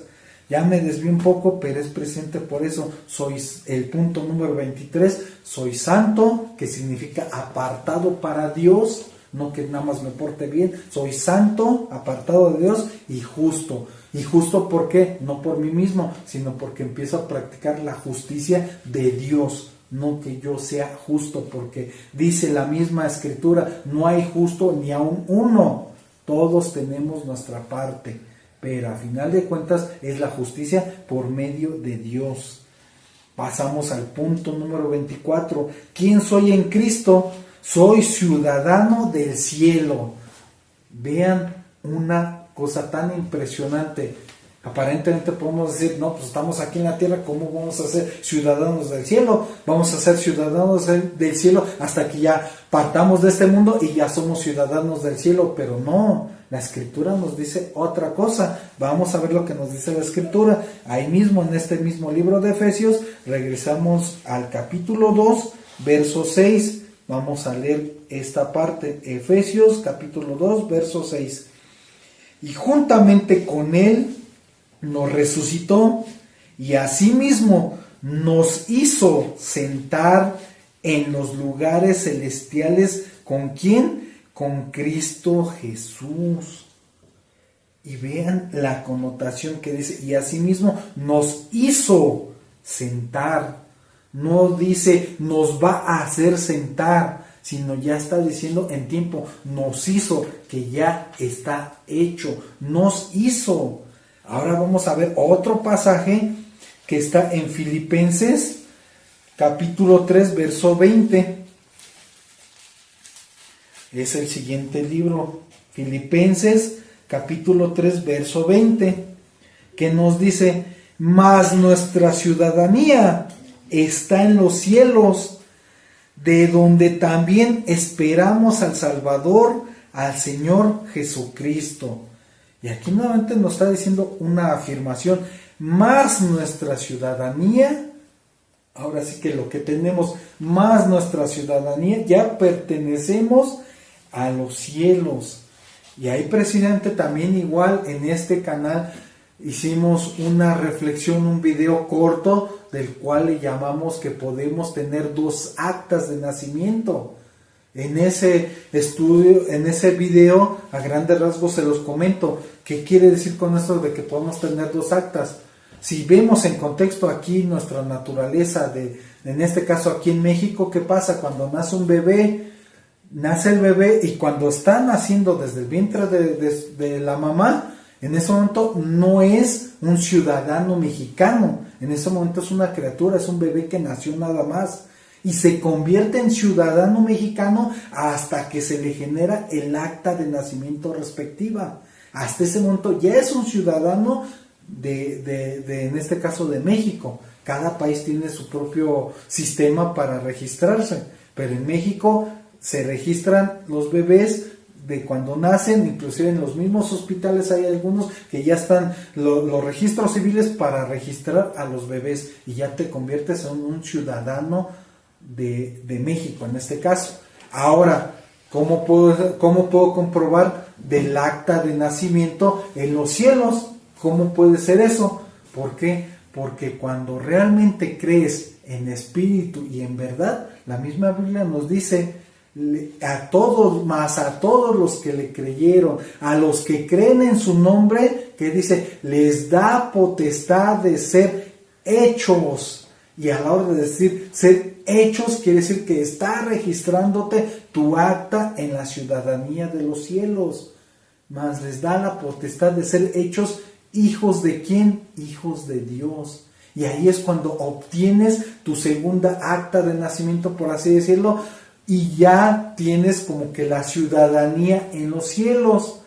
Ya me desvío un poco, pero es presente por eso. Sois el punto número 23, soy santo, que significa apartado para Dios, no que nada más me porte bien. Soy santo, apartado de Dios, y justo. ¿Y justo por qué? No por mí mismo, sino porque empiezo a practicar la justicia de Dios. No que yo sea justo, porque dice la misma Escritura, no hay justo ni aun uno. Todos tenemos nuestra parte, pero a final de cuentas es la justicia por medio de Dios. Pasamos al punto número 24. ¿Quién soy en Cristo? Soy ciudadano del cielo. Vean una cosa tan impresionante. Aparentemente podemos decir, no, pues estamos aquí en la tierra, ¿cómo vamos a ser ciudadanos del cielo? Vamos a ser ciudadanos del cielo hasta que ya partamos de este mundo y ya somos ciudadanos del cielo, pero no, la Escritura nos dice otra cosa. Vamos a ver lo que nos dice la Escritura. Ahí mismo, en este mismo libro de Efesios, regresamos al capítulo 2, verso 6. Vamos a leer esta parte, Efesios capítulo 2, verso 6. Y juntamente con Él nos resucitó y asimismo nos hizo sentar en los lugares celestiales. ¿Con quién? Con Cristo Jesús. Y vean la connotación que dice, y asimismo nos hizo sentar. No dice nos va a hacer sentar, sino ya está diciendo en tiempo, nos hizo, que ya está hecho, nos hizo. Ahora vamos a ver otro pasaje que está en Filipenses, capítulo 3, verso 20. es el siguiente libro, Filipenses capítulo 3, verso 20, que nos dice: mas nuestra ciudadanía está en los cielos, de donde también esperamos al Salvador, al Señor Jesucristo. Y aquí nuevamente nos está diciendo una afirmación: más nuestra ciudadanía, ahora sí que lo que tenemos, más nuestra ciudadanía, ya pertenecemos a los cielos. Y ahí, presidente, también igual en este canal hicimos una reflexión, un video corto, del cual le llamamos que podemos tener 2 actas de nacimiento. En ese estudio, en ese video, a grandes rasgos se los comento. ¿Qué quiere decir con esto de que podemos tener 2 actas? Si vemos en contexto aquí nuestra naturaleza, en este caso aquí en México, ¿qué pasa? Cuando nace un bebé, nace el bebé y cuando está naciendo desde el vientre de la mamá, en ese momento no es un ciudadano mexicano, en ese momento es una criatura, es un bebé que nació nada más, y se convierte en ciudadano mexicano hasta que se le genera el acta de nacimiento respectiva. Hasta ese momento ya es un ciudadano en este caso de México. Cada país tiene su propio sistema para registrarse, pero en México se registran los bebés de cuando nacen, inclusive en los mismos hospitales hay algunos que ya están los registros civiles para registrar a los bebés y ya te conviertes en un ciudadano de México en este caso. Ahora, ¿cómo puedo comprobar del acta de nacimiento en los cielos? ¿Cómo puede ser eso? ¿Por qué? Porque cuando realmente crees en espíritu y en verdad, la misma Biblia nos dice: a todos los que le creyeron, a los que creen en su nombre, que dice, les da potestad de ser hechos. Y a la hora de decir ser hechos, quiere decir que está registrándote tu acta en la ciudadanía de los cielos. Mas les da la potestad de ser hechos hijos de ¿quién? Hijos de Dios. Y ahí es cuando obtienes tu segunda acta de nacimiento, por así decirlo, y ya tienes como que la ciudadanía en los cielos.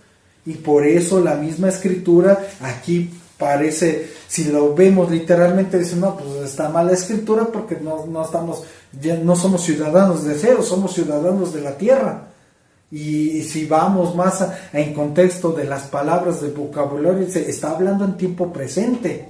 Y por eso la misma escritura aquí parece, si lo vemos literalmente, dice, no, pues está mal la escritura porque ya no somos ciudadanos del cielo, somos ciudadanos de la tierra. Y si vamos más en contexto de las palabras del vocabulario, se está hablando en tiempo presente.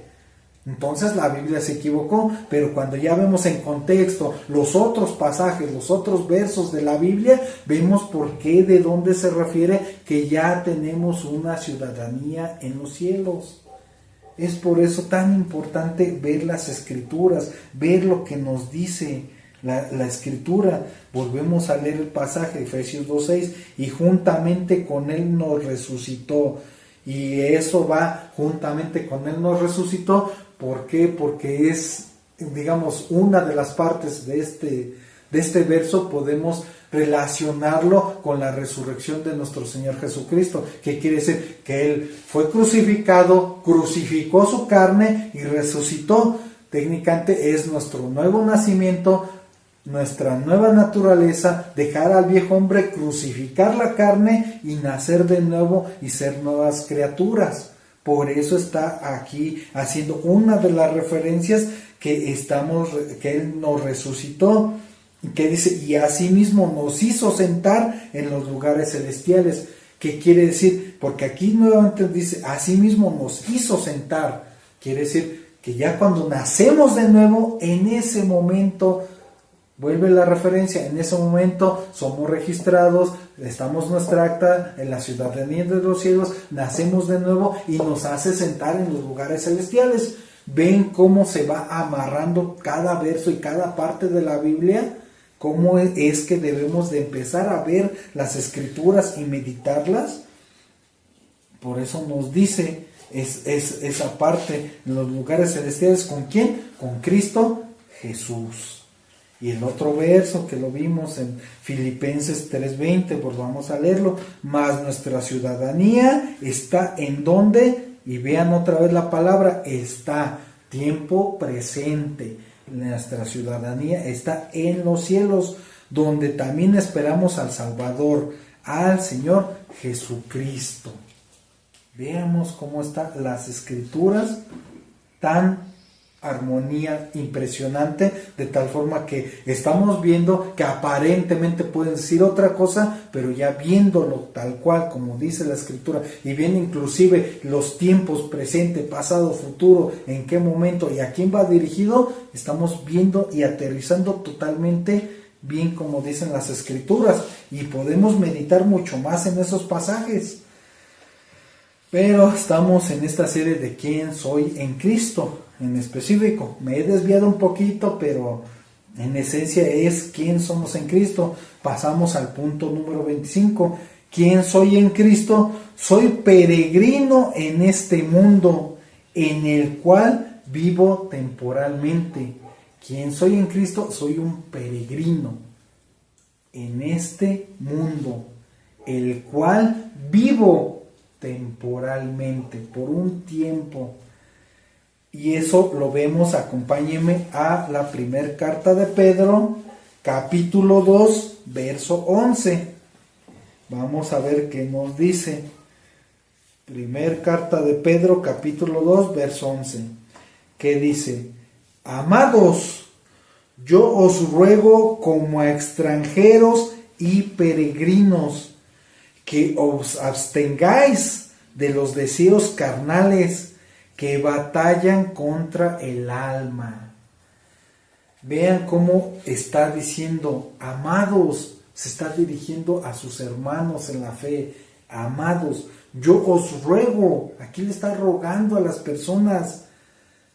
Entonces la Biblia se equivocó, pero cuando ya vemos en contexto los otros pasajes, los otros versos de la Biblia, vemos por qué, de dónde se refiere que ya tenemos una ciudadanía en los cielos. Es por eso tan importante ver las escrituras, ver lo que nos dice la escritura. Volvemos a leer el pasaje de Efesios 2:6, y juntamente con él nos resucitó. Y eso va, juntamente con él nos resucitó. ¿Por qué? Porque es, digamos, una de las partes de este verso. Podemos relacionarlo con la resurrección de nuestro Señor Jesucristo. ¿Qué quiere decir? Que Él fue crucificado, crucificó su carne y resucitó. Técnicamente es nuestro nuevo nacimiento, nuestra nueva naturaleza, dejar al viejo hombre, crucificar la carne y nacer de nuevo y ser nuevas criaturas. Por eso está aquí haciendo una de las referencias que Él nos resucitó, que dice, y asimismo nos hizo sentar en los lugares celestiales. ¿Qué quiere decir? Porque aquí nuevamente dice, asimismo nos hizo sentar. Quiere decir que ya cuando nacemos de nuevo, en ese momento, vuelve la referencia, en ese momento somos registrados, estamos nuestra acta en la ciudadanía de los cielos, nacemos de nuevo y nos hace sentar en los lugares celestiales. ¿Ven cómo se va amarrando cada verso y cada parte de la Biblia? ¿Cómo es que debemos de empezar a ver las escrituras y meditarlas? Por eso nos dice esa parte, en los lugares celestiales, ¿con quién? Con Cristo Jesús. Y el otro verso que lo vimos en Filipenses 3:20, pues vamos a leerlo. Mas nuestra ciudadanía está en donde, y vean otra vez la palabra, está, tiempo presente. Nuestra ciudadanía está en los cielos, donde también esperamos al Salvador, al Señor Jesucristo. Veamos cómo están las Escrituras, tan armonía impresionante, de tal forma que estamos viendo que aparentemente pueden decir otra cosa, pero ya viéndolo tal cual como dice la Escritura, y viendo inclusive los tiempos presente, pasado, futuro, en qué momento y a quién va dirigido, estamos viendo y aterrizando totalmente bien como dicen las Escrituras, y podemos meditar mucho más en esos pasajes. Pero estamos en esta serie de quién soy en Cristo en específico. Me he desviado un poquito, pero en esencia es quién somos en Cristo. Pasamos al punto número 25. ¿Quién soy en Cristo? Soy peregrino en este mundo en el cual vivo temporalmente. ¿Quién soy en Cristo? Soy un peregrino en este mundo, el cual vivo temporalmente, por un tiempo. Y eso lo vemos, acompáñenme a la primera carta de Pedro, capítulo 2, verso 11. Vamos a ver qué nos dice. Primer carta de Pedro, capítulo 2, verso 11. ¿Qué dice? Amados, yo os ruego como a extranjeros y peregrinos, que os abstengáis de los deseos carnales que batallan contra el alma. Vean cómo está diciendo, amados, se está dirigiendo a sus hermanos en la fe. Amados, yo os ruego, aquí le está rogando a las personas,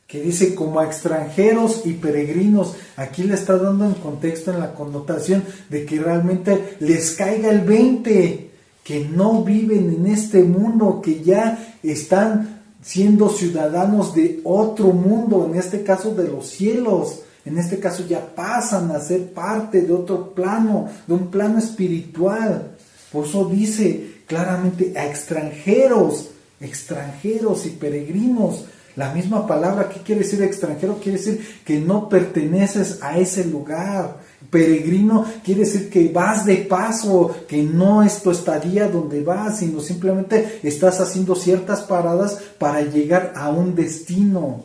que dice como a extranjeros y peregrinos. Aquí le está dando en contexto, en la connotación de que realmente les caiga el 20, que no viven en este mundo, que ya están siendo ciudadanos de otro mundo, en este caso de los cielos. En este caso ya pasan a ser parte de otro plano, de un plano espiritual. Por eso dice claramente a extranjeros y peregrinos. La misma palabra, ¿qué quiere decir extranjero? Quiere decir que no perteneces a ese lugar. Peregrino quiere decir que vas de paso, que no es tu estadía donde vas, sino simplemente estás haciendo ciertas paradas para llegar a un destino.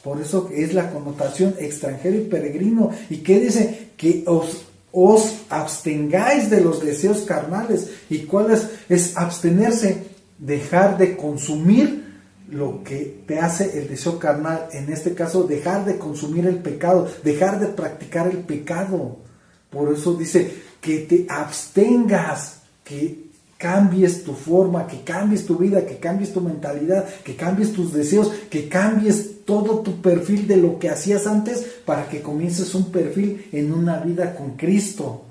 Por eso es la connotación extranjero y peregrino. ¿Y qué dice? Que os abstengáis de los deseos carnales. ¿Y cuál es abstenerse? Dejar de consumir lo que te hace el deseo carnal, en este caso dejar de consumir el pecado, dejar de practicar el pecado. Por eso dice que te abstengas, que cambies tu forma, que cambies tu vida, que cambies tu mentalidad, que cambies tus deseos, que cambies todo tu perfil de lo que hacías antes para que comiences un perfil en una vida con Cristo.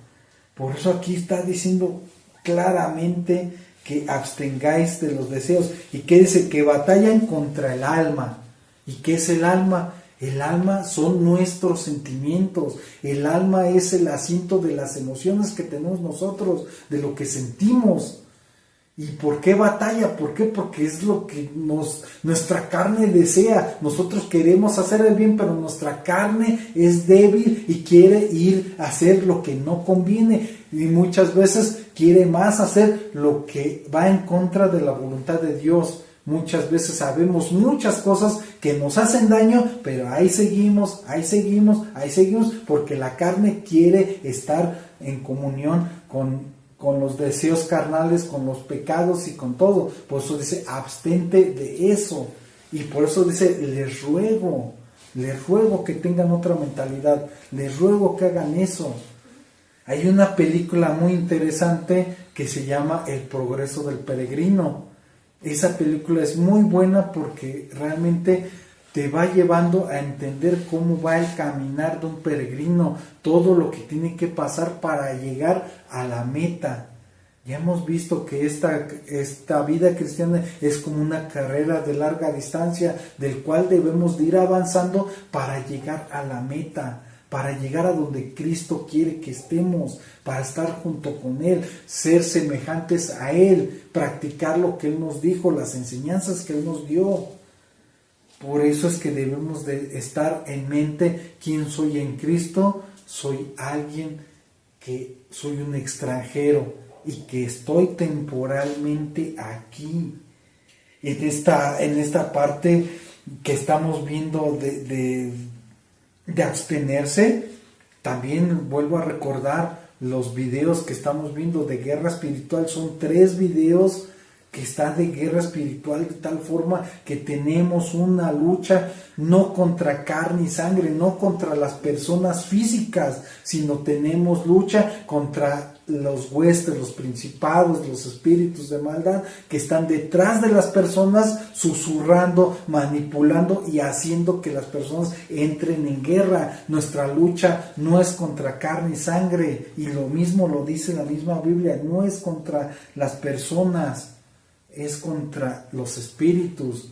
Por eso aquí está diciendo claramente que abstengáis de los deseos. ¿Y qué dice? Que batallan contra el alma. ¿Y qué es el alma? El alma son nuestros sentimientos. El alma es el asiento de las emociones que tenemos nosotros, de lo que sentimos. ¿Y por qué batalla? ¿Por qué? Porque es lo que nuestra carne desea. Nosotros queremos hacer el bien, pero nuestra carne es débil y quiere ir a hacer lo que no conviene. Y muchas veces quiere más hacer lo que va en contra de la voluntad de Dios. Muchas veces sabemos muchas cosas que nos hacen daño, pero ahí seguimos, porque la carne quiere estar en comunión con los deseos carnales, con los pecados y con todo. Por eso dice, abstente de eso. Y por eso dice, les ruego que tengan otra mentalidad, les ruego que hagan eso. Hay una película muy interesante que se llama El progreso del peregrino. Esa película es muy buena porque realmente te va llevando a entender cómo va el caminar de un peregrino, todo lo que tiene que pasar para llegar a la meta. Ya hemos visto que esta vida cristiana es como una carrera de larga distancia, del cual debemos de ir avanzando para llegar a la meta, para llegar a donde Cristo quiere que estemos, para estar junto con Él, ser semejantes a Él, practicar lo que Él nos dijo, las enseñanzas que Él nos dio. Por eso es que debemos de estar en mente quién soy en Cristo. Soy alguien que soy un extranjero y que estoy temporalmente aquí. En esta parte que estamos viendo de abstenerse, también vuelvo a recordar los videos que estamos viendo de guerra espiritual. Son 3 videos que están de guerra espiritual, de tal forma que tenemos una lucha no contra carne y sangre, no contra las personas físicas, sino tenemos lucha contra los huestes, los principados, los espíritus de maldad que están detrás de las personas, susurrando, manipulando y haciendo que las personas entren en guerra. Nuestra lucha no es contra carne y sangre, y lo mismo lo dice la misma Biblia, no es contra las personas, es contra los espíritus.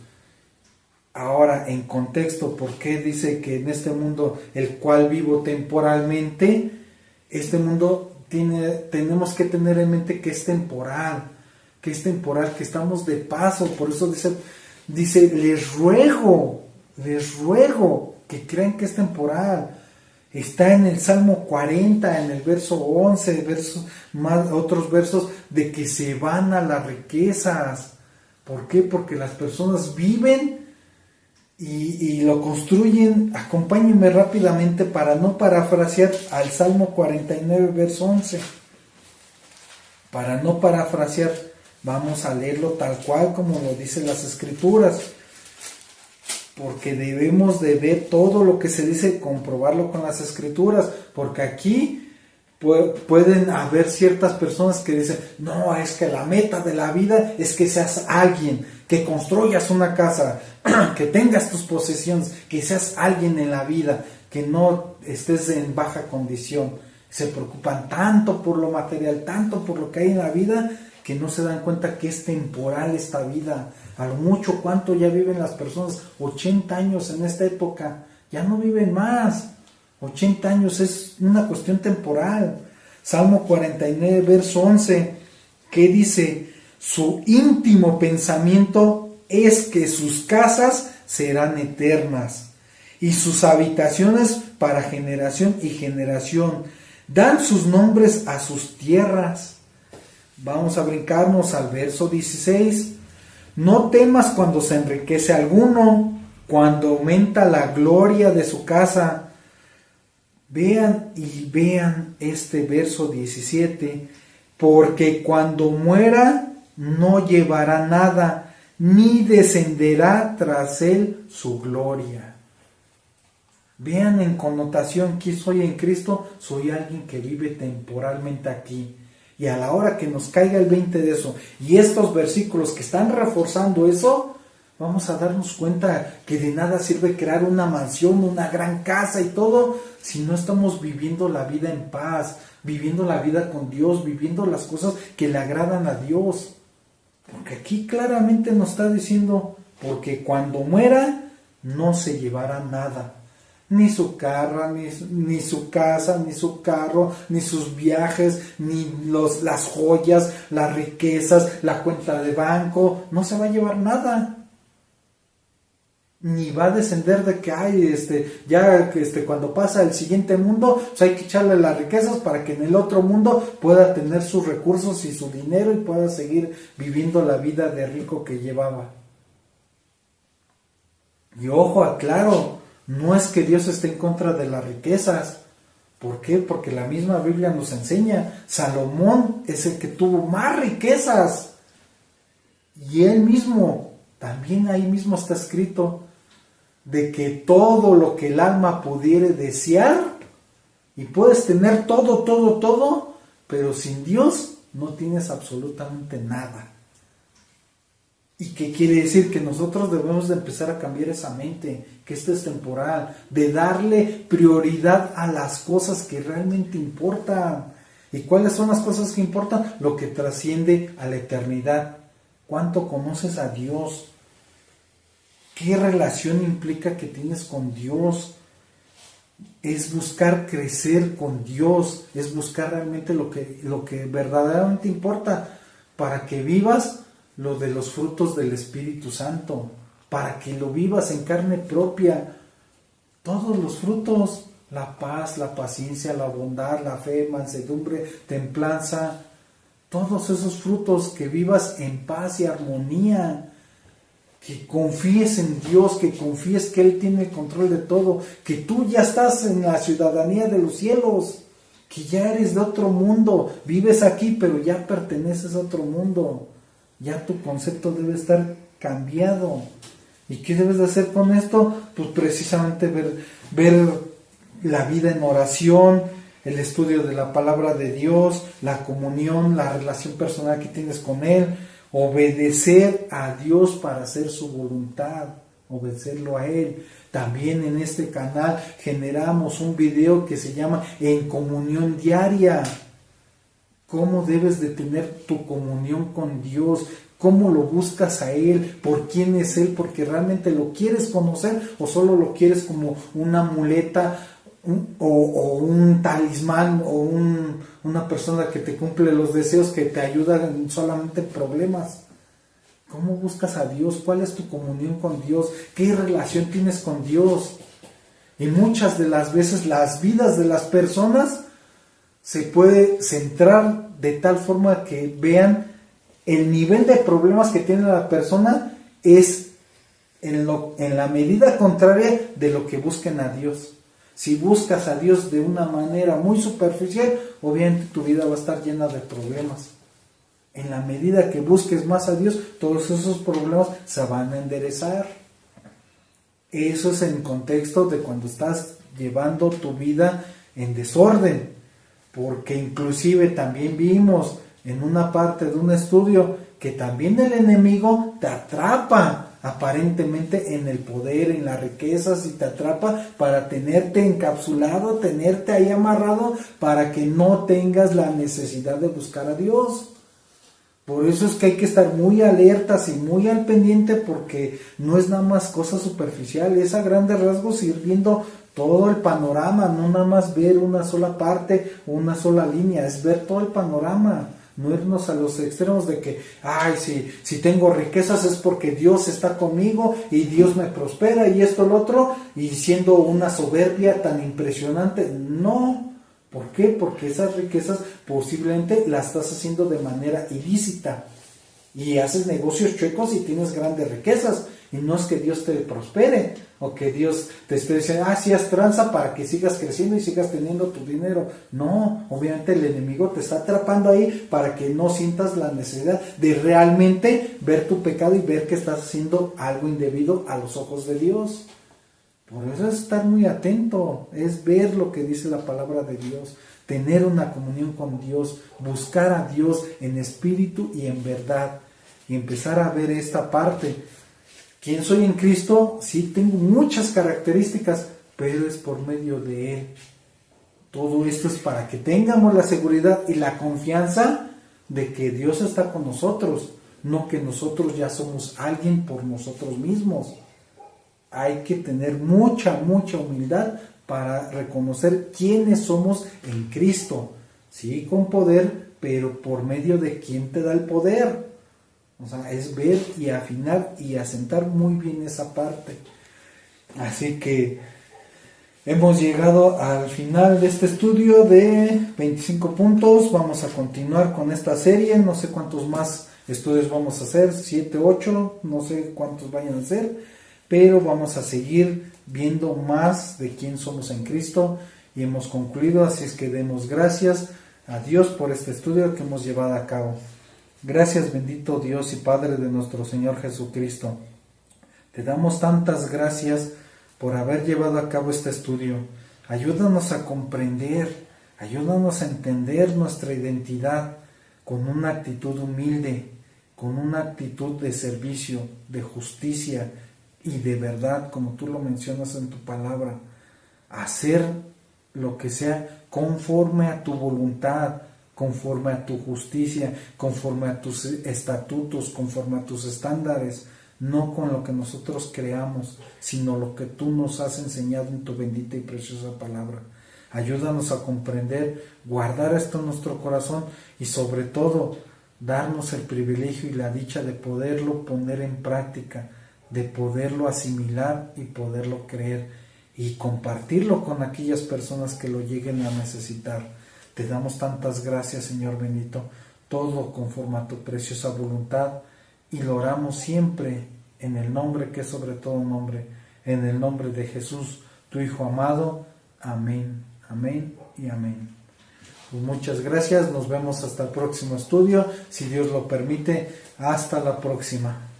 Ahora, en contexto, ¿por qué dice que en este mundo, el cual vivo temporalmente, este mundo tenemos que tener en mente que es temporal, que estamos de paso? Por eso dice, les ruego que crean que es temporal. Está en el Salmo 40, en el verso 11, otros versos de que se van a las riquezas. ¿Por qué? Porque las personas viven y lo construyen. Acompáñenme rápidamente para no parafrasear al Salmo 49, verso 11. Para no parafrasear, vamos a leerlo tal cual como lo dicen las Escrituras. Porque debemos de ver todo lo que se dice, comprobarlo con las Escrituras, porque aquí pueden haber ciertas personas que dicen, no, es que la meta de la vida es que seas alguien, que construyas una casa, que tengas tus posesiones, que seas alguien en la vida, que no estés en baja condición. Se preocupan tanto por lo material, tanto por lo que hay en la vida, que no se dan cuenta que es temporal esta vida. A lo mucho, ¿cuánto ya viven las personas? 80 años en esta época, ya no viven más. 80 años es una cuestión temporal. Salmo 49, verso 11, que dice, su íntimo pensamiento es que sus casas serán eternas y sus habitaciones para generación y generación. Dan sus nombres a sus tierras. Vamos a brincarnos al verso 16. No temas cuando se enriquece alguno, cuando aumenta la gloria de su casa. Vean este verso 17. Porque cuando muera no llevará nada, ni descenderá tras él su gloria. Vean en connotación, ¿quién soy en Cristo? Soy alguien que vive temporalmente aquí. Y a la hora que nos caiga el 20 de eso, y estos versículos que están reforzando eso, vamos a darnos cuenta que de nada sirve crear una mansión, una gran casa y todo, si no estamos viviendo la vida en paz, viviendo la vida con Dios, viviendo las cosas que le agradan a Dios. Porque aquí claramente nos está diciendo, porque cuando muera, no se llevará nada. Ni su carro, ni su casa, ni su carro, ni sus viajes, ni las joyas, las riquezas, la cuenta de banco, no se va a llevar nada. Ni va a descender de que cuando pasa el siguiente mundo, pues hay que echarle las riquezas para que en el otro mundo pueda tener sus recursos y su dinero y pueda seguir viviendo la vida de rico que llevaba. Y ojo, aclaro, no es que Dios esté en contra de las riquezas. ¿Por qué? Porque la misma Biblia nos enseña. Salomón es el que tuvo más riquezas. Y él mismo, también ahí mismo está escrito, de que todo lo que el alma pudiere desear, y puedes tener todo, pero sin Dios no tienes absolutamente nada. ¿Y qué quiere decir? Que nosotros debemos de empezar a cambiar esa mente, que esto es temporal, de darle prioridad a las cosas que realmente importan. ¿Y cuáles son las cosas que importan? Lo que trasciende a la eternidad. ¿Cuánto conoces a Dios? ¿Qué relación implica que tienes con Dios? Es buscar crecer con Dios, es buscar realmente lo que verdaderamente importa, para que vivas lo de los frutos del Espíritu Santo, para que lo vivas en carne propia, todos los frutos, la paz, la paciencia, la bondad, la fe, mansedumbre, templanza, todos esos frutos, que vivas en paz y armonía, que confíes en Dios, que confíes que Él tiene el control de todo, que tú ya estás en la ciudadanía de los cielos, que ya eres de otro mundo, vives aquí pero ya perteneces a otro mundo, ya tu concepto debe estar cambiado. ¿Y qué debes de hacer con esto? Pues precisamente ver la vida en oración, el estudio de la palabra de Dios, la comunión, la relación personal que tienes con Él, obedecer a Dios para hacer su voluntad, obedecerlo a Él. También en este canal generamos un video que se llama En Comunión Diaria. ¿Cómo debes de tener tu comunión con Dios? ¿Cómo lo buscas a Él? ¿Por quién es Él? ¿Porque realmente lo quieres conocer o solo lo quieres como una muleta o un talismán o una persona que te cumple los deseos, que te ayuda solamente en problemas? ¿Cómo buscas a Dios? ¿Cuál es tu comunión con Dios? ¿Qué relación tienes con Dios? Y muchas de las veces las vidas de las personas se puede centrar de tal forma que vean el nivel de problemas que tiene la persona es en la medida contraria de lo que busquen a Dios. Si buscas a Dios de una manera muy superficial, obviamente tu vida va a estar llena de problemas. En la medida que busques más a Dios, todos esos problemas se van a enderezar. Eso es en contexto de cuando estás llevando tu vida en desorden. Porque inclusive también vimos en una parte de un estudio que también el enemigo te atrapa aparentemente en el poder, en las riquezas, y te atrapa para tenerte encapsulado, tenerte ahí amarrado, para que no tengas la necesidad de buscar a Dios. Por eso es que hay que estar muy alertas y muy al pendiente, porque no es nada más cosa superficial, es a grandes rasgos ir viendo todo el panorama, no nada más ver una sola parte, una sola línea, es ver todo el panorama. No irnos a los extremos de que, si tengo riquezas es porque Dios está conmigo y Dios me prospera y esto, lo otro, y siendo una soberbia tan impresionante. No, ¿por qué? Porque esas riquezas posiblemente las estás haciendo de manera ilícita y haces negocios chuecos y tienes grandes riquezas. Y no es que Dios te prospere o que Dios te esté diciendo, sí, haz tranza para que sigas creciendo y sigas teniendo tu dinero. No, obviamente el enemigo te está atrapando ahí para que no sientas la necesidad de realmente ver tu pecado y ver que estás haciendo algo indebido a los ojos de Dios. Por eso es estar muy atento, es ver lo que dice la palabra de Dios, tener una comunión con Dios, buscar a Dios en espíritu y en verdad, y empezar a ver esta parte. ¿Quién soy en Cristo? Sí, tengo muchas características, pero es por medio de Él. Todo esto es para que tengamos la seguridad y la confianza de que Dios está con nosotros, no que nosotros ya somos alguien por nosotros mismos. Hay que tener mucha humildad para reconocer quiénes somos en Cristo. Sí, con poder, pero por medio de quién te da el poder. O sea, es ver y afinar y asentar muy bien esa parte. Así que hemos llegado al final de este estudio de 25 puntos. Vamos a continuar con esta serie. No sé cuántos más estudios vamos a hacer, 7, 8, no sé cuántos vayan a ser, pero vamos a seguir viendo más de quién somos en Cristo. Y hemos concluido, así es que demos gracias a Dios por este estudio que hemos llevado a cabo. Gracias, bendito Dios y Padre de nuestro Señor Jesucristo. Te damos tantas gracias por haber llevado a cabo este estudio. Ayúdanos a comprender, ayúdanos a entender nuestra identidad con una actitud humilde, con una actitud de servicio, de justicia y de verdad, como tú lo mencionas en tu palabra. Hacer lo que sea conforme a tu voluntad, conforme a tu justicia, conforme a tus estatutos, conforme a tus estándares, no con lo que nosotros creamos, sino lo que tú nos has enseñado en tu bendita y preciosa palabra. Ayúdanos a comprender, guardar esto en nuestro corazón y sobre todo darnos el privilegio y la dicha de poderlo poner en práctica, de poderlo asimilar y poderlo creer y compartirlo con aquellas personas que lo lleguen a necesitar. Te damos tantas gracias, Señor bendito, todo conforme a tu preciosa voluntad, y lo oramos siempre en el nombre que es sobre todo nombre, en el nombre de Jesús, tu Hijo amado. Amén, amén y amén. Pues muchas gracias, nos vemos hasta el próximo estudio, si Dios lo permite. Hasta la próxima.